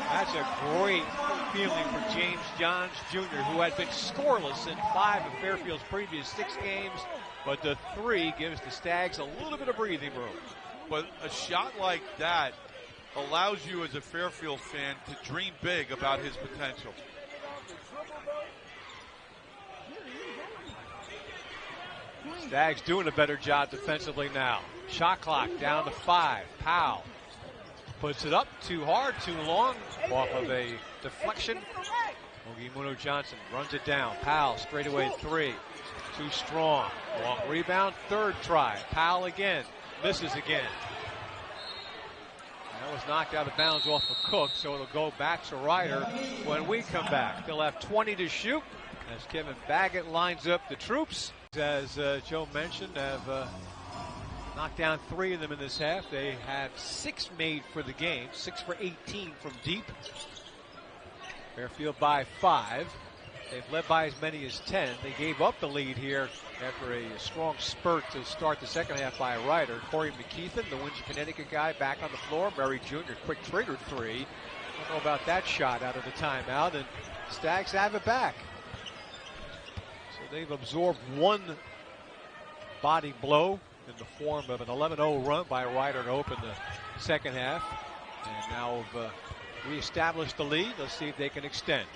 That's a great feeling for James Johns Jr., who had been scoreless in 5 of Fairfield's previous 6 games, but the 3 gives the Stags a little bit of breathing room. But a shot like that allows you as a Fairfield fan to dream big about his potential. Stags doing a better job defensively now. Shot clock down to 5. Powell puts it up too hard, too long, off of a deflection. Ogimuno Johnson runs it down. Powell straightaway 3. Too strong. Long rebound, 3rd try. Powell again. Misses again. That was knocked out of bounds off of Cook, so it'll go back to Ryder when we come back. They'll have 20 to shoot as Kevin Baggett lines up the troops. As Joe mentioned, have knocked down 3 of them in this half. They have 6 made for the game, 6 for 18 from deep. Fairfield by 5. They've led by as many as 10. They gave up the lead here after a strong spurt to start the second half by a Ryder. Corey McKeithen, the Windsor, Connecticut guy, back on the floor. Murray Jr., quick triggered three. Don't know about that shot out of the timeout, and Stags have it back. So they've absorbed one body blow in the form of an 11-0 run by Ryder to open the second half. And now have reestablished the lead. Let's see if they can extend.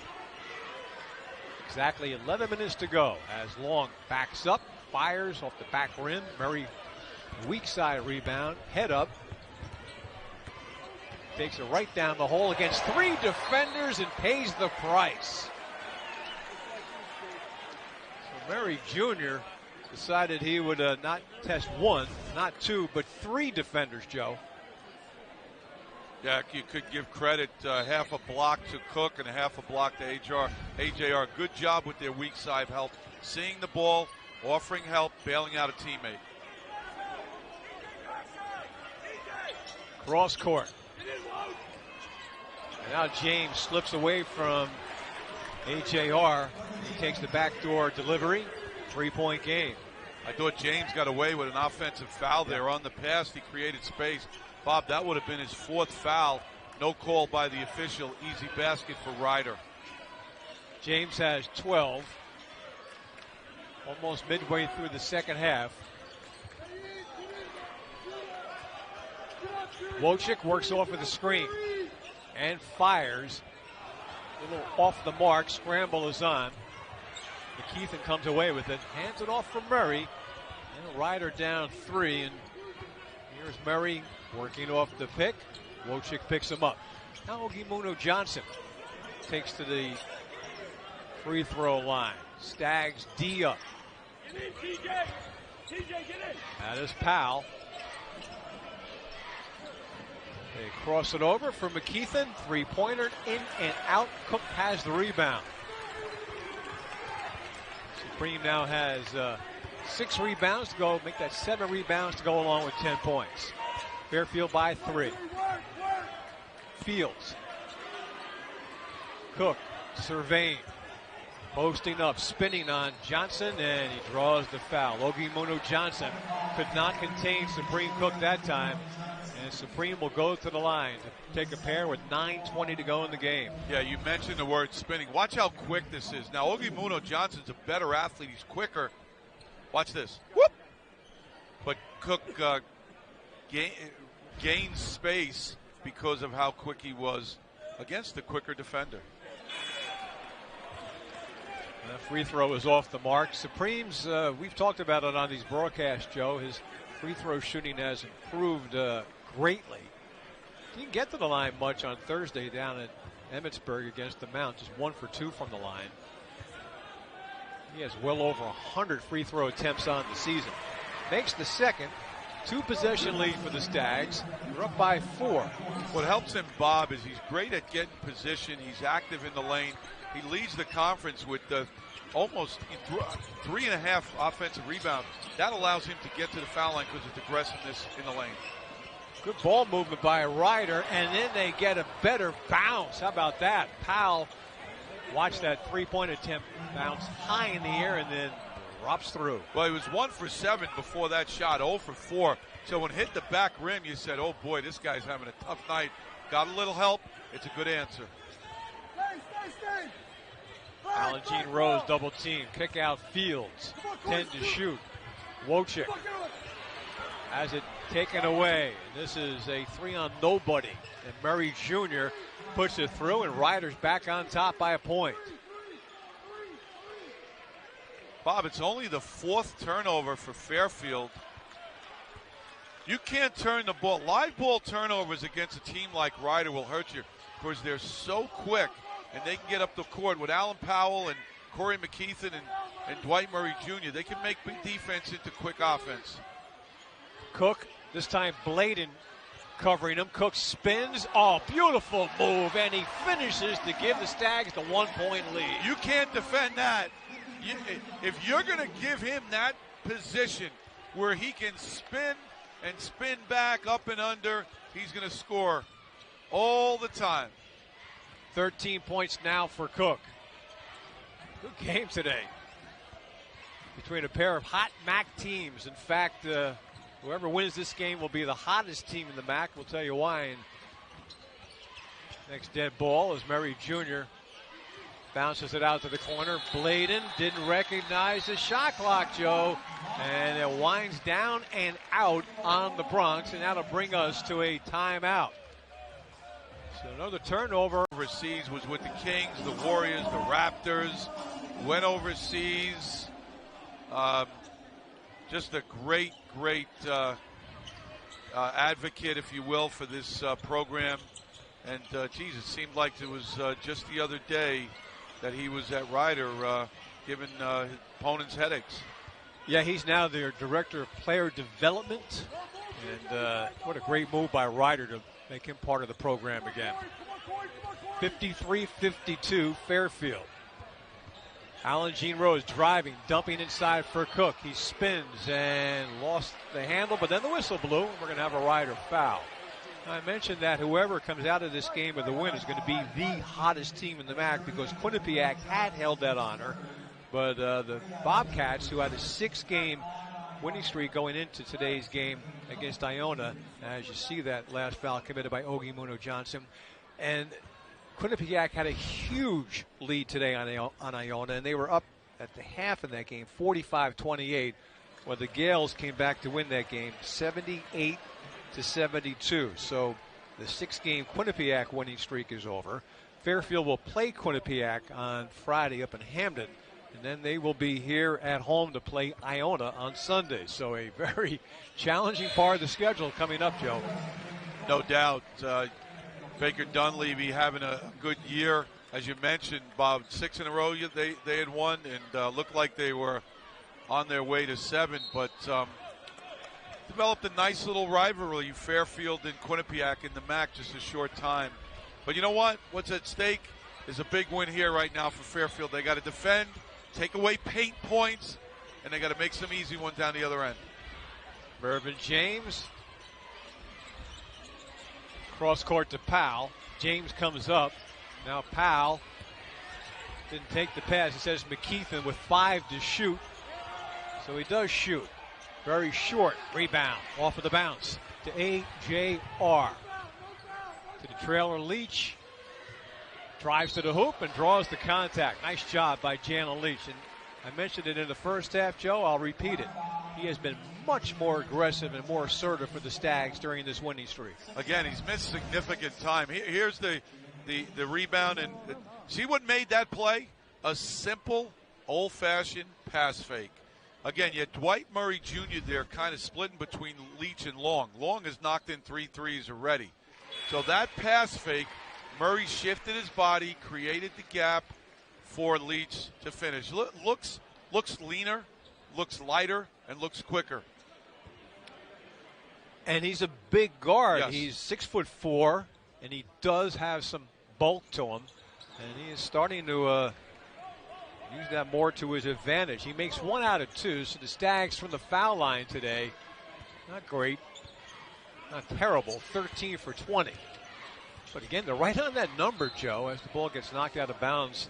Exactly 11 minutes to go as Long backs up, fires off the back rim. Murray, weak side rebound, head up. Takes it right down the hole against three defenders and pays the price. So Murray Jr. decided he would not test one, not two, but three defenders, Joe. Yeah, you could give credit, half a block to Cook and a half a block to AJR. Good job with their weak side help. Seeing the ball, offering help, bailing out a teammate. Cross court. And now James slips away from AJR. He takes the backdoor delivery. 3-point game. I thought James got away with an offensive foul there on the pass. He created space. Bob, that would have been his fourth foul. No call by the official. Easy basket for Ryder. James has 12. Almost midway through the second half. Wojcik works off of the screen and fires. A little off the mark. Scramble is on. McKeithen comes away with it. Hands it off for Murray. And Ryder down three. And here's Murray working off the pick. Wojcik picks him up. Now Ogimuno Johnson takes to the free throw line. Stags D up. That is Powell. They cross it over for McKeithen. Three-pointer in and out. Cook has the rebound. Supreme now has 6 rebounds to go. Make that 7 rebounds to go along with 10 points. Fairfield by 3. Fields. Cook surveying. Posting up, spinning on Johnson, and he draws the foul. Ogimuno Johnson could not contain Supreme Cook that time. And Supreme will go to the line to take a pair with 9:20 to go in the game. Yeah, you mentioned the word spinning. Watch how quick this is. Now, Ogimuno Johnson's a better athlete. He's quicker. Watch this. Whoop! But Cook gains space because of how quick he was against the quicker defender. That free throw is off the mark. Supreme's, we've talked about it on these broadcasts, Joe. His free throw shooting has improved greatly. He didn't get to the line much on Thursday down at Emmitsburg against the Mount. Just 1 for 2 from the line. He has well over 100 free throw attempts on the season. Makes the second. 2-possession lead for the Stags. They're up by 4. What helps him, Bob, is he's great at getting position. He's active in the lane. He leads the conference with almost 3.5 offensive rebounds. That allows him to get to the foul line because of his aggressiveness in the lane. Good ball movement by Ryder, and then they get a better bounce. How about that? Powell, watch that three-point attempt bounce high in the air and then drops through. Well, he was 1 for 7 before that shot, 0 for 4. So when it hit the back rim, you said, oh boy, this guy's having a tough night. Got a little help. It's a good answer. Alan Jean Rose double team. Kick out Fields. 10 to shoot. Wojcik has it taken away. This is a 3 on nobody. And Murray Jr. puts it through, and Ryder's back on top by a point. Bob, it's only the 4th turnover for Fairfield. You can't turn the ball. Live ball turnovers against a team like Ryder will hurt you because they're so quick and they can get up the court with Alan Powell and Corey McKeithen and Dwight Murray Jr. They can make big defense into quick offense. Cook, this time Bladen covering him. Cook spins. Oh, beautiful move, and he finishes to give the Stags the 1-point lead. You can't defend that. If you're going to give him that position where he can spin and spin back up and under, he's going to score all the time. 13 points now for Cook. Good game today between a pair of hot MAC teams. In fact, whoever wins this game will be the hottest team in the MAC. We'll tell you why. And next dead ball is Murray Jr. Bounces it out to the corner. Bladen didn't recognize the shot clock, Joe. And it winds down and out on the Bronx. And that'll bring us to a timeout. So another turnover. Overseas was with the Kings, the Warriors, the Raptors. Went overseas. Just a great advocate, if you will, for this program. And, geez, it seemed like it was just the other day that he was at Ryder giving his opponents headaches. Yeah, he's now their director of player development. And what a great move by Ryder to make him part of the program again. 53-52 Fairfield. Alan Jean Rose driving, dumping inside for Cook. He spins and lost the handle, but then the whistle blew. We're going to have a Ryder foul. I mentioned that whoever comes out of this game with the win is going to be the hottest team in the MAC because Quinnipiac had held that honor. But the Bobcats, who had a 6-game winning streak going into today's game against Iona, as you see that last foul committed by Ogie Muno Johnson. And Quinnipiac had a huge lead today on Iona, and they were up at the half in that game, 45-28, while the Gales came back to win that game, 78-72. So the 6-game Quinnipiac winning streak is over. Fairfield will play Quinnipiac on Friday up in Hamden, and then they will be here at home to play Iona on Sunday. So a very challenging part of the schedule coming up, Joe. No doubt. Baker Dunleavy having a good year. As you mentioned, Bob, 6 in a row they had won and looked like they were on their way to 7. But developed a nice little rivalry, Fairfield and Quinnipiac in the MAC, just a short time. But you know what? What's at stake is a big win here right now for Fairfield. They got to defend, take away paint points, and they got to make some easy ones down the other end. Mervyn James. Cross court to Powell. James comes up. Now Powell didn't take the pass. It says McKeithen with 5 to shoot. So he does shoot. Very short rebound off of the bounce to AJR. To the trailer Leach. Drives to the hoop and draws the contact. Nice job by Jalen Leach. And I mentioned it in the first half, Joe. I'll repeat it. He has been much more aggressive and more assertive for the Stags during this winning streak. Again, he's missed significant time. Here's the rebound. And see what made that play? A simple, old-fashioned pass fake. Again, you had Dwight Murray Jr. there kind of splitting between Leach and Long. Long has knocked in 3 threes already. So that pass fake, Murray shifted his body, created the gap for Leach to finish. Looks leaner, looks lighter, and looks quicker. And he's a big guard. Yes. He's 6'4", and he does have some bulk to him. And he is starting to use that more to his advantage. He makes 1 out of 2, so the Stags from the foul line today, not great, not terrible, 13 for 20. But again, they're right on that number, Joe, as the ball gets knocked out of bounds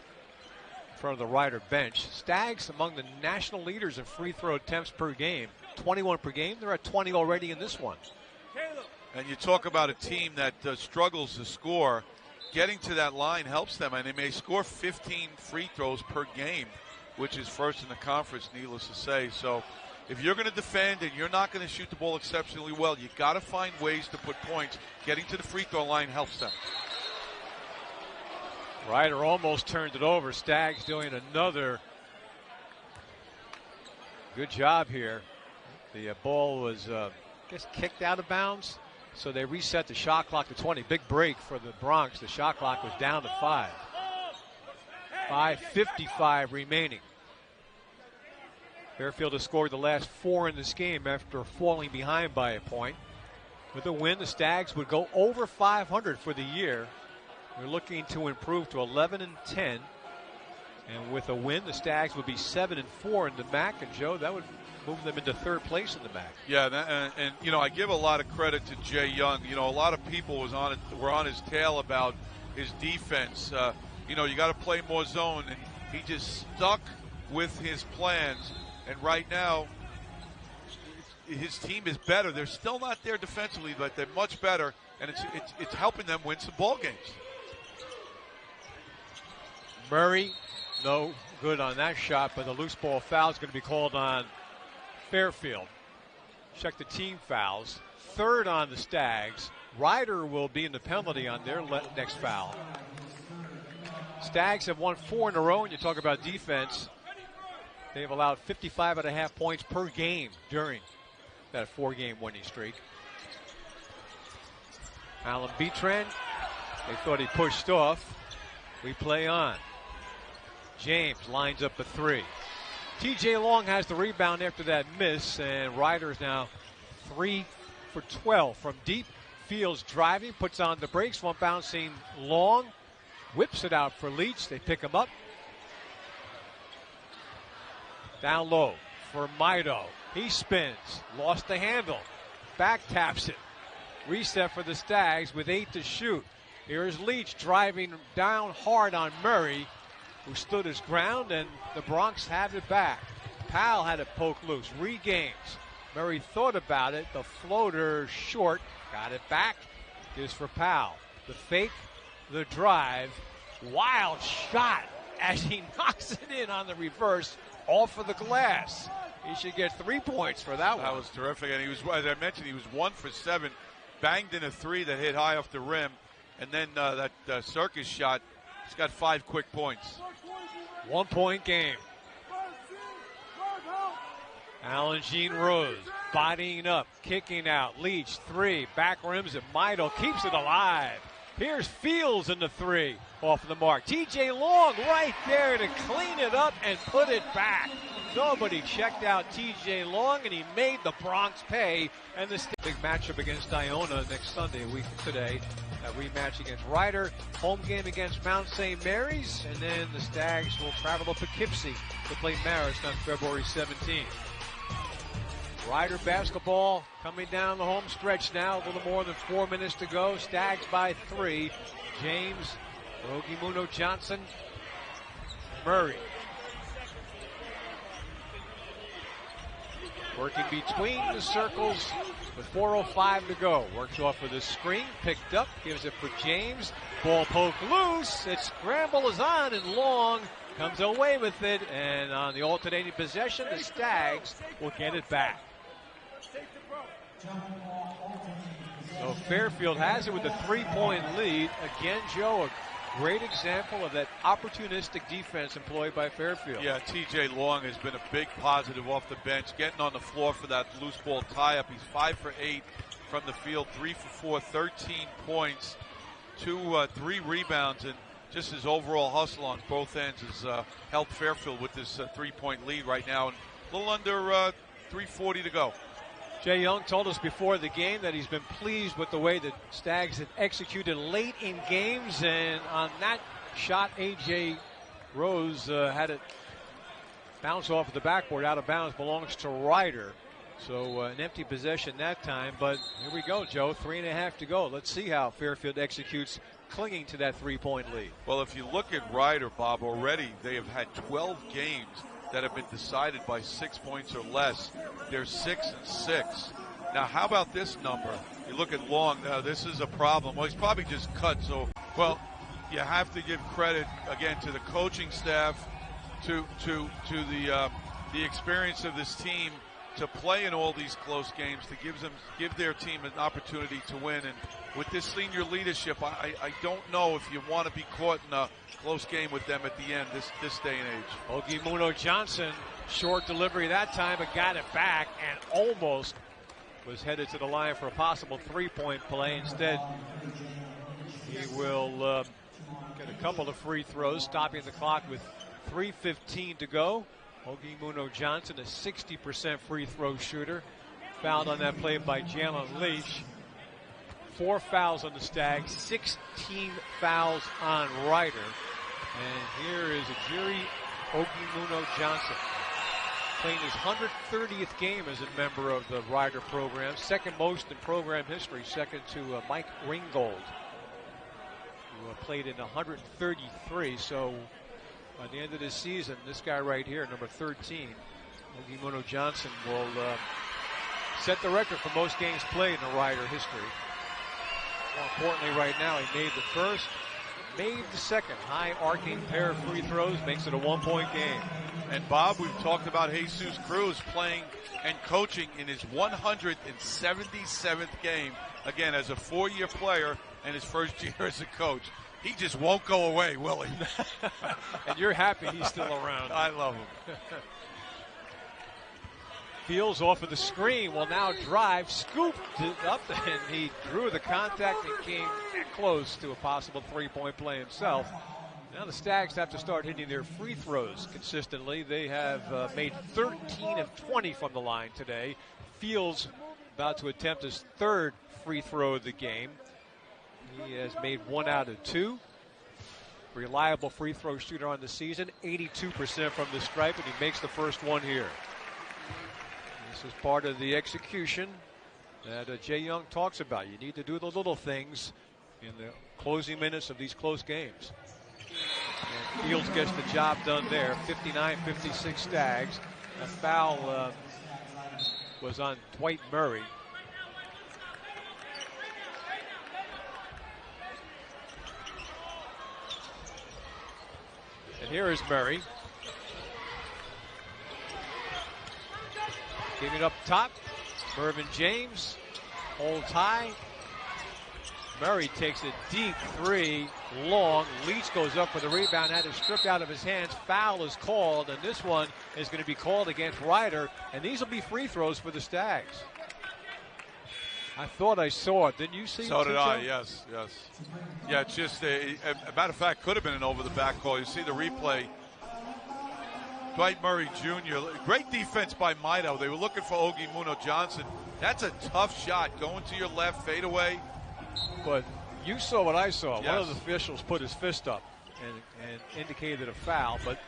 in front of the Ryder bench. Stags among the national leaders in free throw attempts per game, 21 per game. They're at 20 already in this one. And you talk about a team that struggles to score. Getting to that line helps them, and they may score 15 free throws per game, which is first in the conference, needless to say. So if you're going to defend and you're not going to shoot the ball exceptionally well, you got to find ways to put points. Getting to the free throw line helps them. Ryder almost turned it over. Stags doing another good job here. The ball was, kicked out of bounds. So they reset the shot clock to 20. Big break for the Bronx. The shot clock was down to 5. 5:55 remaining. Fairfield has scored the last 4 in this game after falling behind by a point. With a win, the Stags would go over 500 for the year. They're looking to improve to 11-10. And with a win, the Stags would be 7-4 in the MAC. And Joe, that would move them into 3rd place in the MAC. Yeah, and you know, I give a lot of credit to Jay Young. You know, a lot of people were on his tail about his defense. You know, you got to play more zone, and He just stuck with his plans, and right now his team is better. They're still not there defensively, but they're much better, and it's helping them win some ball games. Murray, no good on that shot, but the loose ball foul is going to be called on Fairfield. Check the team fouls. Third on the Stags. Ryder will be in the penalty on their next foul. Stags have won 4 in a row, and you talk about defense. They've allowed 55.5 points per game during that 4-game winning streak. Alan Betran, they thought he pushed off. We play on. James lines up a 3. TJ Long has the rebound after that miss, and Ryder's now 3 for 12 from deep. Fields driving, puts on the brakes, one bouncing Long, whips it out for Leach. They pick him up. Down low for Mido. He spins, lost the handle, back taps it. Reset for the Stags with 8 to shoot. Here's Leach driving down hard on Murray, who stood his ground, and the Bronx had it back. Powell had it poked loose, regains. Murray thought about it, the floater short, got it back, is for Powell. The fake, the drive, wild shot as he knocks it in on the reverse, off of the glass. He should get 3 points for that one. That was terrific, and he was, as I mentioned, he was 1 for 7, banged in a 3 that hit high off the rim, and then that circus shot. He's got 5 quick points. 1 point game. Alan Jean Rose bodying up, kicking out. Leach 3, back rims it. Mido keeps it alive. Here's Fields in the 3 off the mark. TJ Long right there to clean it up and put it back. Nobody checked out TJ Long, and he made the Bronx pay. And the big matchup against Iona next Sunday, a week from today. A rematch against Ryder, home game against Mount St. Mary's, and then the Stags will travel to Poughkeepsie to play Marist on February 17th. Ryder basketball coming down the home stretch now, a little more than 4 minutes to go. Stags by 3. James, Rogimuno Johnson, Murray. Working between the circles with 4:05 to go. Works off with a screen, picked up, gives it for James. Ball poked loose. Its scramble is on, and Long comes away with it. And on the alternating possession, the Stags will get it back. So Fairfield has it with a 3-point lead. Again, Joe, a great example of that opportunistic defense employed by Fairfield. Yeah, TJ Long has been a big positive off the bench, getting on the floor for that loose ball tie-up. He's 5 for 8 from the field, 3 for 4, 13 points, 3 rebounds, and just his overall hustle on both ends has helped Fairfield with this 3-point lead right now, and a little under 3:40 to go. Jay Young told us before the game that he's been pleased with the way the Stags have executed late in games, and on that shot, A.J. Rose had it bounce off of the backboard, out of bounds, belongs to Ryder. So an empty possession that time, but here we go, Joe, 3.5 to go. Let's see how Fairfield executes, clinging to that 3-point lead. Well, if you look at Ryder, Bob, already they have had 12 games that have been decided by 6 points or less. They're 6-6. Now, how about this number? You look at Long. This is a problem. Well, he's probably just cut. So, well, you have to give credit again to the coaching staff, to the experience of this team to play in all these close games, to give their team an opportunity to win. And with this senior leadership, I don't know if you want to be caught in a close game with them at the end this day and age. Rogimuno Johnson, short delivery that time, but got it back and almost was headed to the line for a possible 3-point play. Instead, he will get a couple of free throws, stopping the clock with 3:15 to go. Rogimuno Johnson, a 60% free throw shooter, fouled on that play by Jalen Leach. 4 fouls on the Stags, 16 fouls on Ryder. And here is Ajiri Rogimuno Johnson, playing his 130th game as a member of the Ryder program, second most in program history, second to Mike Ringgold, who played in 133. So By the end of this season, this guy right here, number 13, Ogie Johnson, will set the record for most games played in the Rider history. More importantly, right now, he made the first, made the second. High arcing pair of free throws makes it a 1-point game. And Bob, we've talked about Jesus Cruz playing and coaching in his 177th game, again, as a 4-year player and his first year as a coach. He just won't go away, will he? And you're happy he's still around. I love him. Fields off of the screen, will now drive, scooped it up, and he drew the contact and came close to a possible 3-point play himself. Now the Stags have to start hitting their free throws consistently. They have made 13 of 20 from the line today. Fields about to attempt his third free throw of the game. He has made 1 out of 2. Reliable free throw shooter on the season, 82% from the stripe, and he makes the first one here. This is part of the execution that Jay Young talks about. You need to do the little things in the closing minutes of these close games. And Fields gets the job done there. 59-56 Stags. A foul was on Dwight Murray. And here is Murray. Giving up top. Mervyn James holds high. Murray takes a deep 3, long. Leach goes up for the rebound, had it stripped out of his hands. Foul is called, and this one is going to be called against Rider, and these will be free throws for the Stags. I thought I saw it. Didn't you see it? So did I, yes. Yeah, it's just, a matter of fact, could have been an over-the-back call. You see the replay. Dwight Murray Jr., great defense by Mido. They were looking for Ogie Johnson. That's a tough shot, going to your left, fade away. But you saw what I saw. Yes. One of the officials put his fist up and indicated a foul. But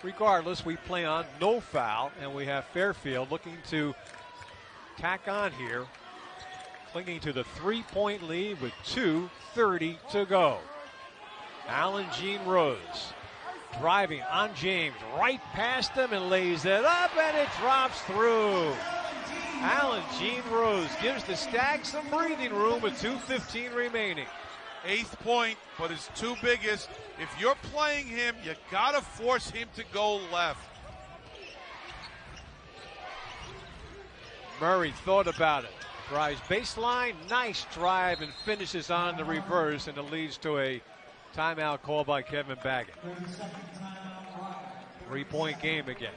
regardless, we play on no foul, and we have Fairfield looking to tack on here, clinging to the 3-point lead with 2:30 to go. Alan Jean Rose driving on James, right past him, and lays it up, and it drops through. Alan Jean Rose gives the Stags some breathing room with 2:15 remaining. 8th point, but his 2 biggest. If you're playing him, you got to force him to go left. Murray thought about it. Drives baseline, nice drive, and finishes on the reverse, and it leads to a timeout call by Kevin Baggett. 3-point game again.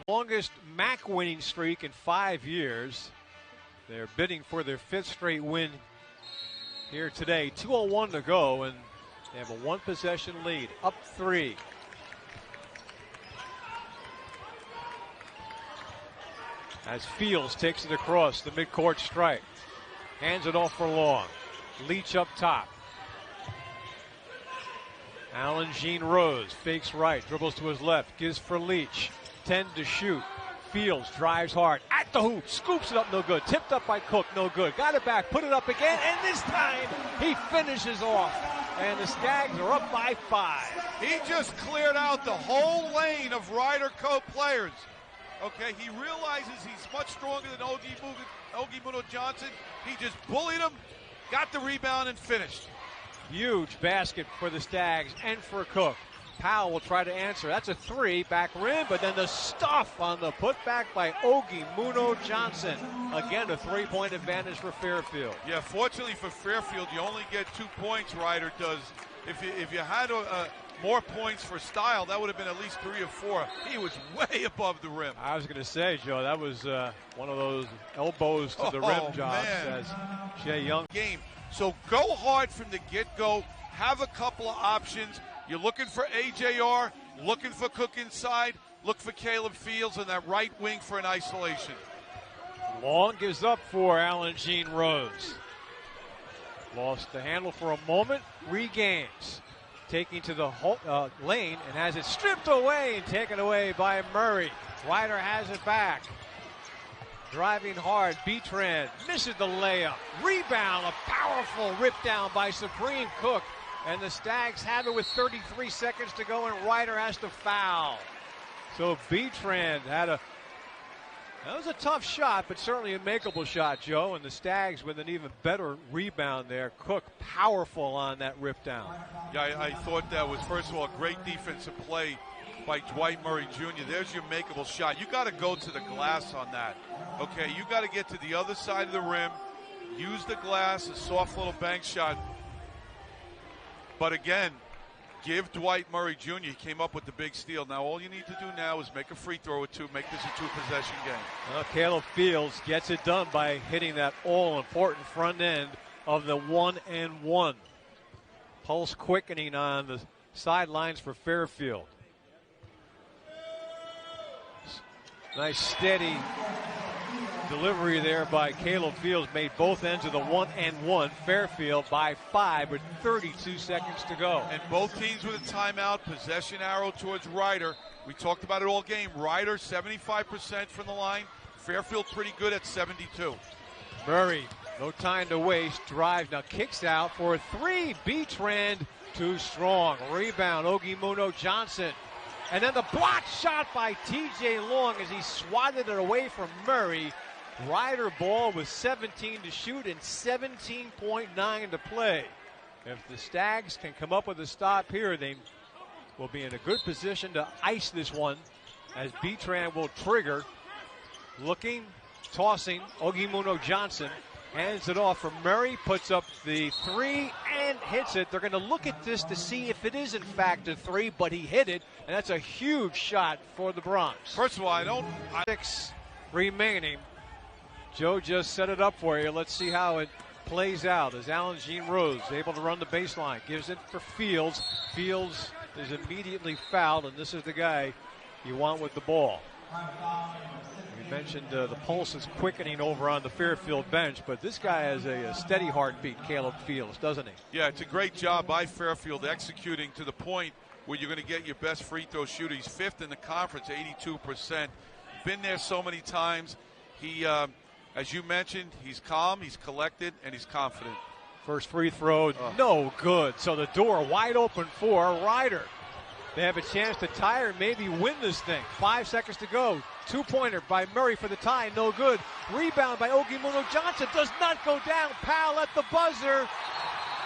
Longest MAC winning streak in 5 years. They're bidding for their 5th straight win here today. 2:01 to go, and they have a 1-possession lead. Up 3. As Fields takes it across the midcourt stripe. Hands it off for Long. Leach up top. Alan Jean Rose fakes right, dribbles to his left, gives for Leach. 10 to shoot. Fields drives hard at the hoop, scoops it up, no good. Tipped up by Cook, no good. Got it back, put it up again, and this time he finishes off. And the Stags are up by 5. He just cleared out the whole lane of Ryder Coat players. Okay, he realizes he's much stronger than Ogie Johnson. He just bullied him, got the rebound, and finished. Huge basket for the Stags and for Cook. Powell will try to answer. That's a 3, back rim, but then the stuff on the putback by Ogie Johnson. Again, a 3-point advantage for Fairfield. Yeah, fortunately for Fairfield, you only get 2 points, Ryder does. If you had more points for Style, that would have been at least 3 or 4. He was way above the rim. I was going to say, Joe, that was one of those elbows to the rim jobs, as Jay Young. Game. So go hard from the get-go. Have a couple of options. You're looking for AJR, looking for Cook inside, look for Caleb Fields on that right wing for an isolation. Long gives up for Alan Jean Rose. Lost the handle for a moment, regains. Taking to the lane and has it stripped away and taken away by Murray. Ryder has it back. Driving hard, Bertrand misses the layup. Rebound, a powerful rip down by Supreme Cook. And the Stags have it with 33 seconds to go, and Ryder has to foul. So Betrand that was a tough shot, but certainly a makeable shot, Joe. And the Stags with an even better rebound there. Cook powerful on that rip down. Yeah, I thought that was, first of all, a great defensive play by Dwight Murray Jr. There's your makeable shot. You got to go to the glass on that. Okay, you got to get to the other side of the rim, use the glass, a soft little bank shot. But again, give Dwight Murray Jr. He came up with the big steal. Now all you need to do now is make a free throw or two, make this a two-possession game. Well, Caleb Fields gets it done by hitting that all-important front end of the 1-and-1. Pulse quickening on the sidelines for Fairfield. Nice steady delivery there by Caleb Fields, made both ends of the 1-and-1. Fairfield by 5 with 32 seconds to go. And both teams with a timeout, possession arrow towards Ryder. We talked about it all game. Ryder 75% from the line. Fairfield pretty good at 72. Murray, no time to waste, drives, now kicks out for a three. Betrand too strong. Rebound, Ogimuno Johnson. And then the block shot by T.J. Long as he swatted it away from Murray. Ryder ball with 17 to shoot and 17.9 to play. If the Stags can come up with a stop here, they will be in a good position to ice this one as Betrand will trigger. Looking, tossing, Ogimuno Johnson hands it off from Murray, puts up the three and hits it. They're going to look at this to see if it is in fact a three, but he hit it, and that's a huge shot for the Bronx. First of all, 6 remaining. Joe just set it up for you. Let's see how it plays out as Alan Jean Rose able to run the baseline. Gives it for Fields. Fields is immediately fouled, and this is the guy you want with the ball. We mentioned the pulse is quickening over on the Fairfield bench, but this guy has a steady heartbeat, Caleb Fields, doesn't he? Yeah, it's a great job by Fairfield executing to the point where you're going to get your best free throw shooter. He's 5th in the conference, 82%. Been there so many times. He, as you mentioned, he's calm, he's collected, and he's confident. First free throw, no good. So the door wide open for Ryder. They have a chance to tie or maybe win this thing. 5 seconds to go. Two-pointer by Murray for the tie, no good. Rebound by Ogimuno Johnson, does not go down. Powell at the buzzer.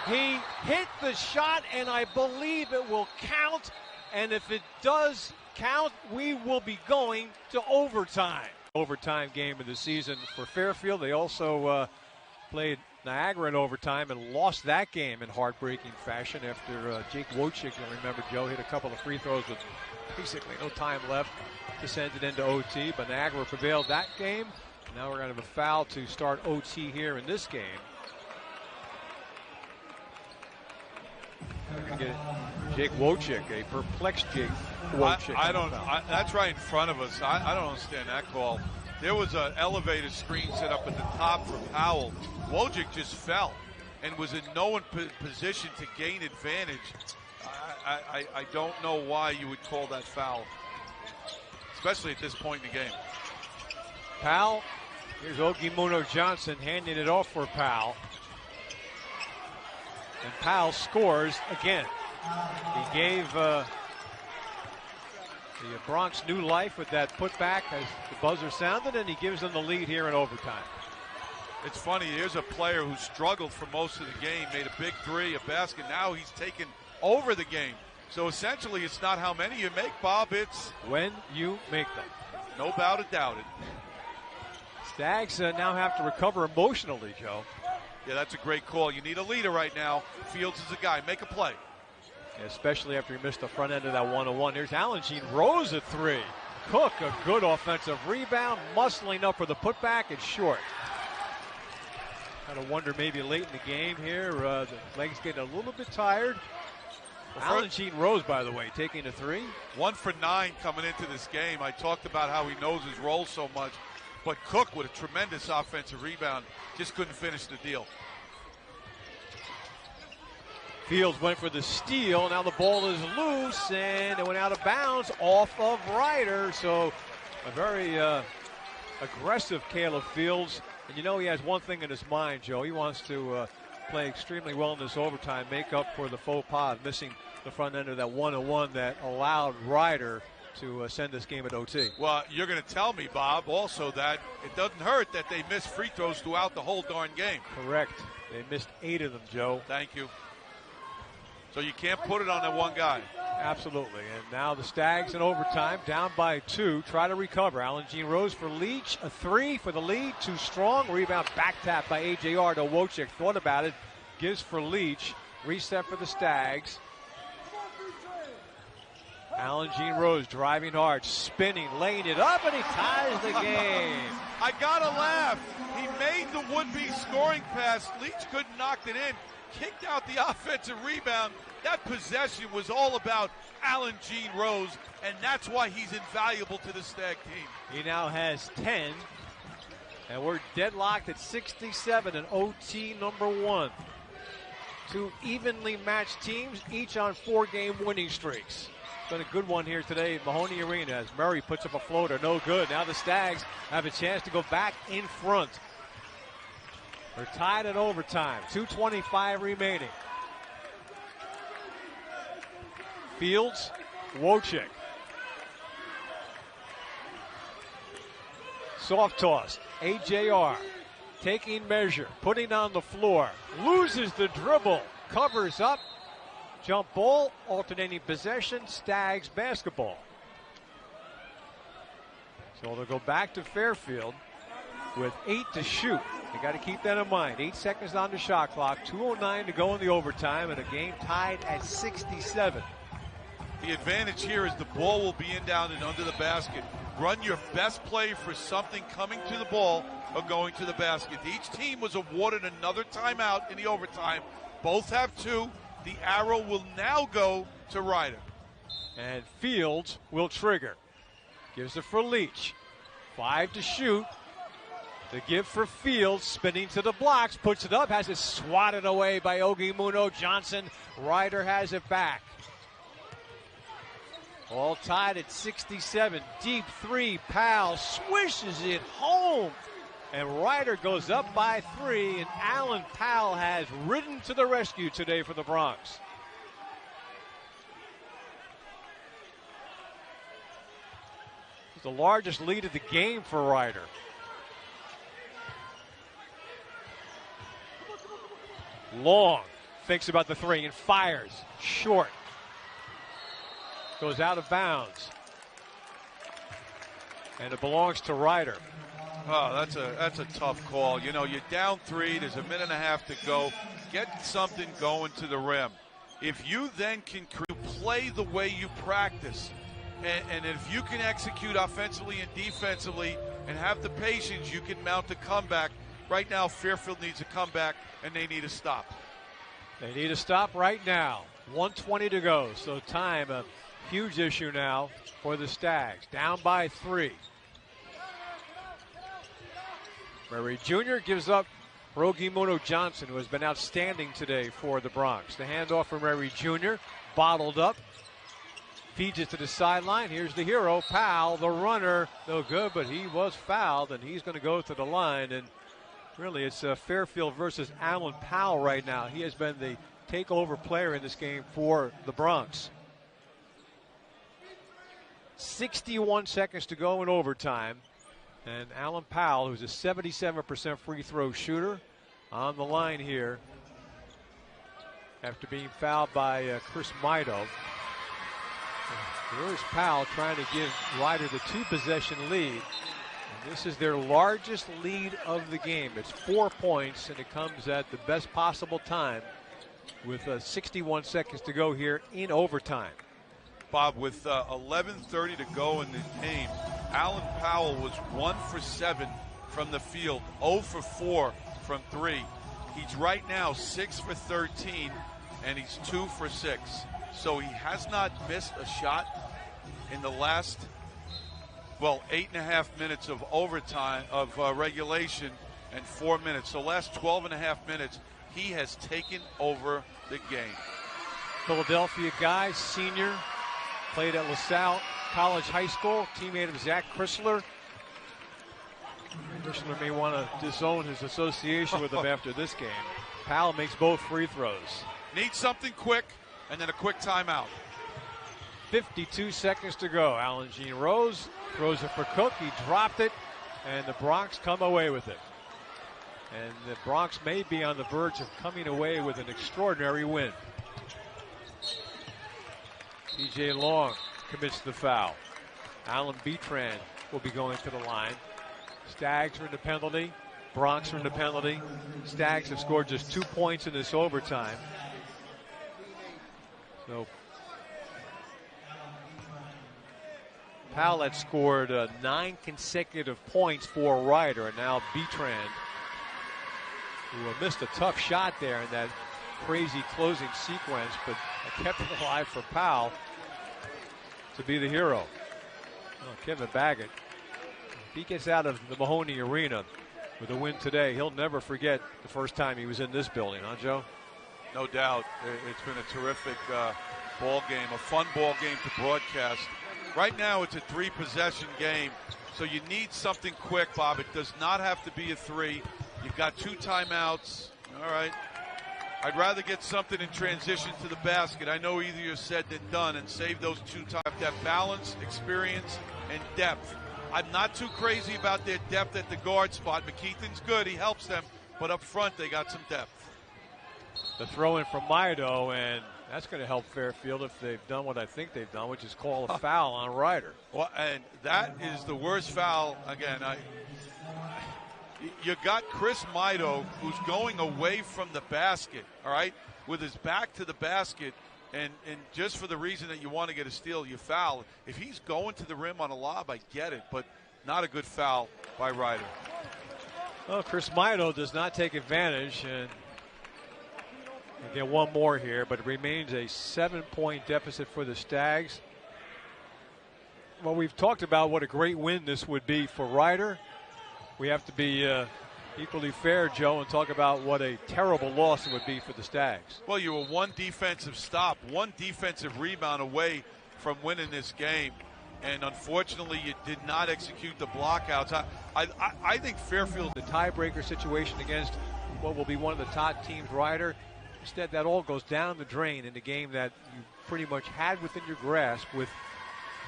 He hit the shot, and I believe it will count. And if it does count, we will be going to overtime. Overtime game of the season for Fairfield. They also played Niagara in overtime and lost that game in heartbreaking fashion after Jake Wojcik, you remember, Joe, hit a couple of free throws with basically no time left to send it into OT. But Niagara prevailed that game. Now we're going to have a foul to start OT here in this game. We're going to get Jake Wojcik, a perplexed Jake Wojcik. That's right in front of us. I don't understand that call. There was an elevated screen set up at the top for Powell. Wojcik just fell and was in no position to gain advantage. I don't know why you would call that foul, especially at this point in the game. Powell, here's Ogimuno Johnson handing it off for Powell. And Powell scores again. He gave the Bronx new life with that putback as the buzzer sounded, and he gives them the lead here in overtime. It's funny, here's a player who struggled for most of the game, made a big three, a basket. Now he's taken over the game. So essentially, it's not how many you make, Bob, it's when you make them. No doubt about it. Stags now have to recover emotionally, Joe. Yeah, that's a great call. You need a leader right now. Fields is a guy. Make a play. Especially after he missed the front end of that 1-on-1. Here's Alan Jean Rose a three. Cook, a good offensive rebound, muscling up for the putback. It's short. Kind of wonder maybe late in the game here, the legs getting a little bit tired. Alan Jean Rose, by the way, taking a three. 1 for 9 coming into this game. I talked about how he knows his role so much. But Cook with a tremendous offensive rebound just couldn't finish the deal. Fields went for the steal. Now the ball is loose, and it went out of bounds off of Ryder. So a very aggressive Caleb Fields. And you know he has one thing in his mind, Joe. He wants to play extremely well in this overtime, make up for the faux pas, missing the front end of that 1-on-1 that allowed Ryder to send this game at OT. Well, you're going to tell me, Bob, also that it doesn't hurt that they missed free throws throughout the whole darn game. Correct. They missed 8 of them, Joe. Thank you. So you can't put it on that one guy. Absolutely. And now the Stags in overtime, down by 2, try to recover. Alan Jean Rose for Leach, a 3 for the lead, too strong. Rebound back tap by AJR to Wojcik. Thought about it, gives for Leach. Reset for the Stags. Alan Jean Rose driving hard, spinning, laying it up, and he ties the game. I gotta laugh. He made the would-be scoring pass. Leach couldn't knock it in. Kicked out the offensive rebound. That possession was all about Alan Jean Rose, and that's why he's invaluable to the Stag team. He now has 10, and we're deadlocked at 67 in OT number 1. 2 evenly matched teams, each on 4-game winning streaks. It's been a good one here today at Mahoney Arena as Murray puts up a floater, no good. Now the Stags have a chance to go back in front. They're tied at overtime, 2:25 remaining. Fields, Wojcik. Soft toss, AJR taking measure, putting on the floor, loses the dribble, covers up, jump ball, alternating possession, Stags basketball. So they'll go back to Fairfield with 8 to shoot. You got to keep that in mind. 8 seconds on the shot clock, 2:09 to go in the overtime, and a game tied at 67. The advantage here is the ball will be in down and under the basket. Run your best play for something coming to the ball or going to the basket. Each team was awarded another timeout in the overtime. Both have 2. The arrow will now go to Ryder. And Fields will trigger. Gives it for Leach. 5 to shoot. The give for Fields, spinning to the blocks, puts it up, has it swatted away by Ogimuno Johnson. Ryder has it back. All tied at 67. Deep 3, Powell swishes it home. And Ryder goes up by 3, and Alan Powell has ridden to the rescue today for the Bronx. It's the largest lead of the game for Ryder. Long thinks about the 3 and fires. Short. Goes out of bounds. And it belongs to Ryder. Oh, that's a tough call. You know, you're down 3. There's a minute and a half to go. Get something going to the rim. If you then can play the way you practice, and if you can execute offensively and defensively and have the patience, you can mount a comeback. Right now, Fairfield needs a comeback, and they need a stop. They need a stop right now. 1:20 to go, so time a huge issue now for the Stags. Down by 3. Murray Jr. gives up Ogimuno Johnson, who has been outstanding today for the Bronx. The handoff from Murray Jr. bottled up. Feeds it to the sideline. Here's the hero, Powell, the runner. No good, but he was fouled, and he's going to go to the line. And really, it's Fairfield versus Alan Powell right now. He has been the takeover player in this game for the Bronx. 61 seconds to go in overtime. And Alan Powell, who's a 77% free throw shooter, on the line here after being fouled by Chris Mido. Here's Powell trying to give Ryder the 2-possession lead. And this is their largest lead of the game. It's 4 points, and it comes at the best possible time with 61 seconds to go here in overtime. Bob, with 11:30 to go in the game, Alan Powell was 1 for 7 from the field, 0 for 4 from 3. He's right now 6 for 13, and he's 2 for 6. So he has not missed a shot in the last, 8.5 minutes of overtime, of regulation, and 4 minutes. So last 12.5 minutes, he has taken over the game. Philadelphia guy, senior, played at LaSalle College High School, teammate of Zach Chrysler. Chrysler may want to disown his association with him after this game. Powell makes both free throws. Need something quick, and then a quick timeout. 52 seconds to go. Alan Jean Rose throws it for Cook. He dropped it, and the Bronx come away with it. And the Bronx may be on the verge of coming away with an extraordinary win. TJ Long commits the foul. Alan Betran will be going to the line. Stags are in the penalty. Bronx are in the penalty. Stags have scored just 2 points in this overtime. So Powell had scored 9 consecutive points for Ryder, and now Betran, who missed a tough shot there in that crazy closing sequence, but kept it alive for Powell to be the hero. Oh, Kevin Baggett, if he gets out of the Mahoney Arena with a win today, he'll never forget the first time he was in this building, huh, Joe? No doubt. It's been a terrific ball game, a fun ball game to broadcast. Right now it's a 3-possession game, so you need something quick, Bob. It does not have to be a 3. You've got 2 timeouts. All right. I'd rather get something in transition to the basket. I know easier said than done, and save those 2 times. That balance, experience, and depth. I'm not too crazy about their depth at the guard spot. McKeithen's good. He helps them. But up front, they got some depth. The throw in from Maido, and that's going to help Fairfield if they've done what I think they've done, which is call a foul on Ryder. Well, and that is the worst foul. Again, you got Chris Maido, who's going away from the basket, all right, with his back to the basket, and just for the reason that you want to get a steal, you foul. If he's going to the rim on a lob, I get it, but not a good foul by Ryder. Well, Chris Maido does not take advantage, and we'll get one more here, but it remains a 7-point deficit for the Stags. Well, we've talked about what a great win this would be for Ryder. We have to be equally fair, Joe, and talk about what a terrible loss it would be for the Stags. Well, you were one defensive stop, one defensive rebound away from winning this game, and unfortunately you did not execute the blockouts. I think Fairfield, the tiebreaker situation against what will be one of the top teams, Ryder. Instead, that all goes down the drain in the game that you pretty much had within your grasp with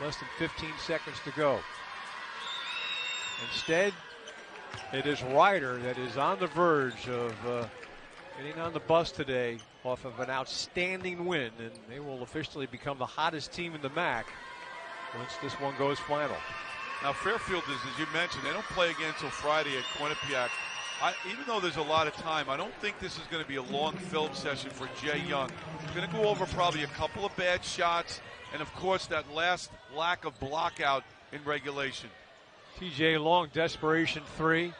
less than 15 seconds to go. Instead, it is Ryder that is on the verge of getting on the bus today off of an outstanding win, and they will officially become the hottest team in the MAC once this one goes final. Now, Fairfield is, as you mentioned, they don't play again until Friday at Quinnipiac. Even though there's a lot of time, I don't think this is going to be a long film session for Jay Young. He's going to go over probably a couple of bad shots, and of course that last lack of blockout in regulation. TJ Long, desperation 3.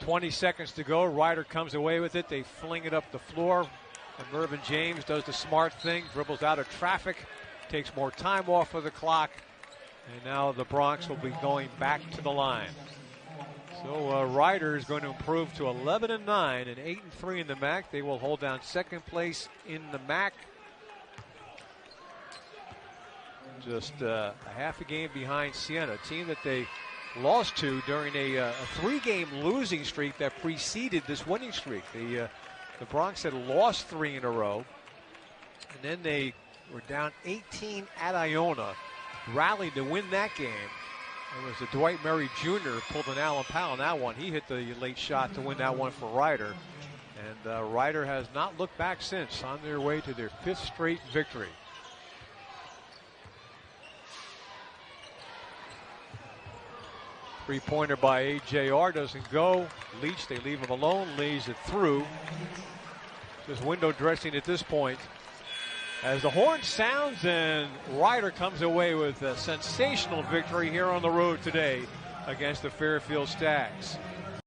20 seconds to go. Ryder comes away with it. They fling it up the floor. And Mervyn James does the smart thing, dribbles out of traffic, takes more time off of the clock. And now the Bronx will be going back to the line. So Ryder is going to improve to 11-9 and 8-3 in the MAC. They will hold down second place in the MAC. Just a half a game behind Siena, a team that they lost to during a 3-game losing streak that preceded this winning streak. The Bronx had lost 3 in a row, and then they were down 18 at Iona, rallied to win that game. It was the Dwight Murray Jr. pulled an Alan Powell in that one. He hit the late shot to win that one for Ryder. And Ryder has not looked back since, on their way to their 5th straight victory. Three-pointer by AJR doesn't go. Leach, they leave him alone, lays it through. Just window dressing at this point. As the horn sounds and Ryder comes away with a sensational victory here on the road today against the Fairfield Stags.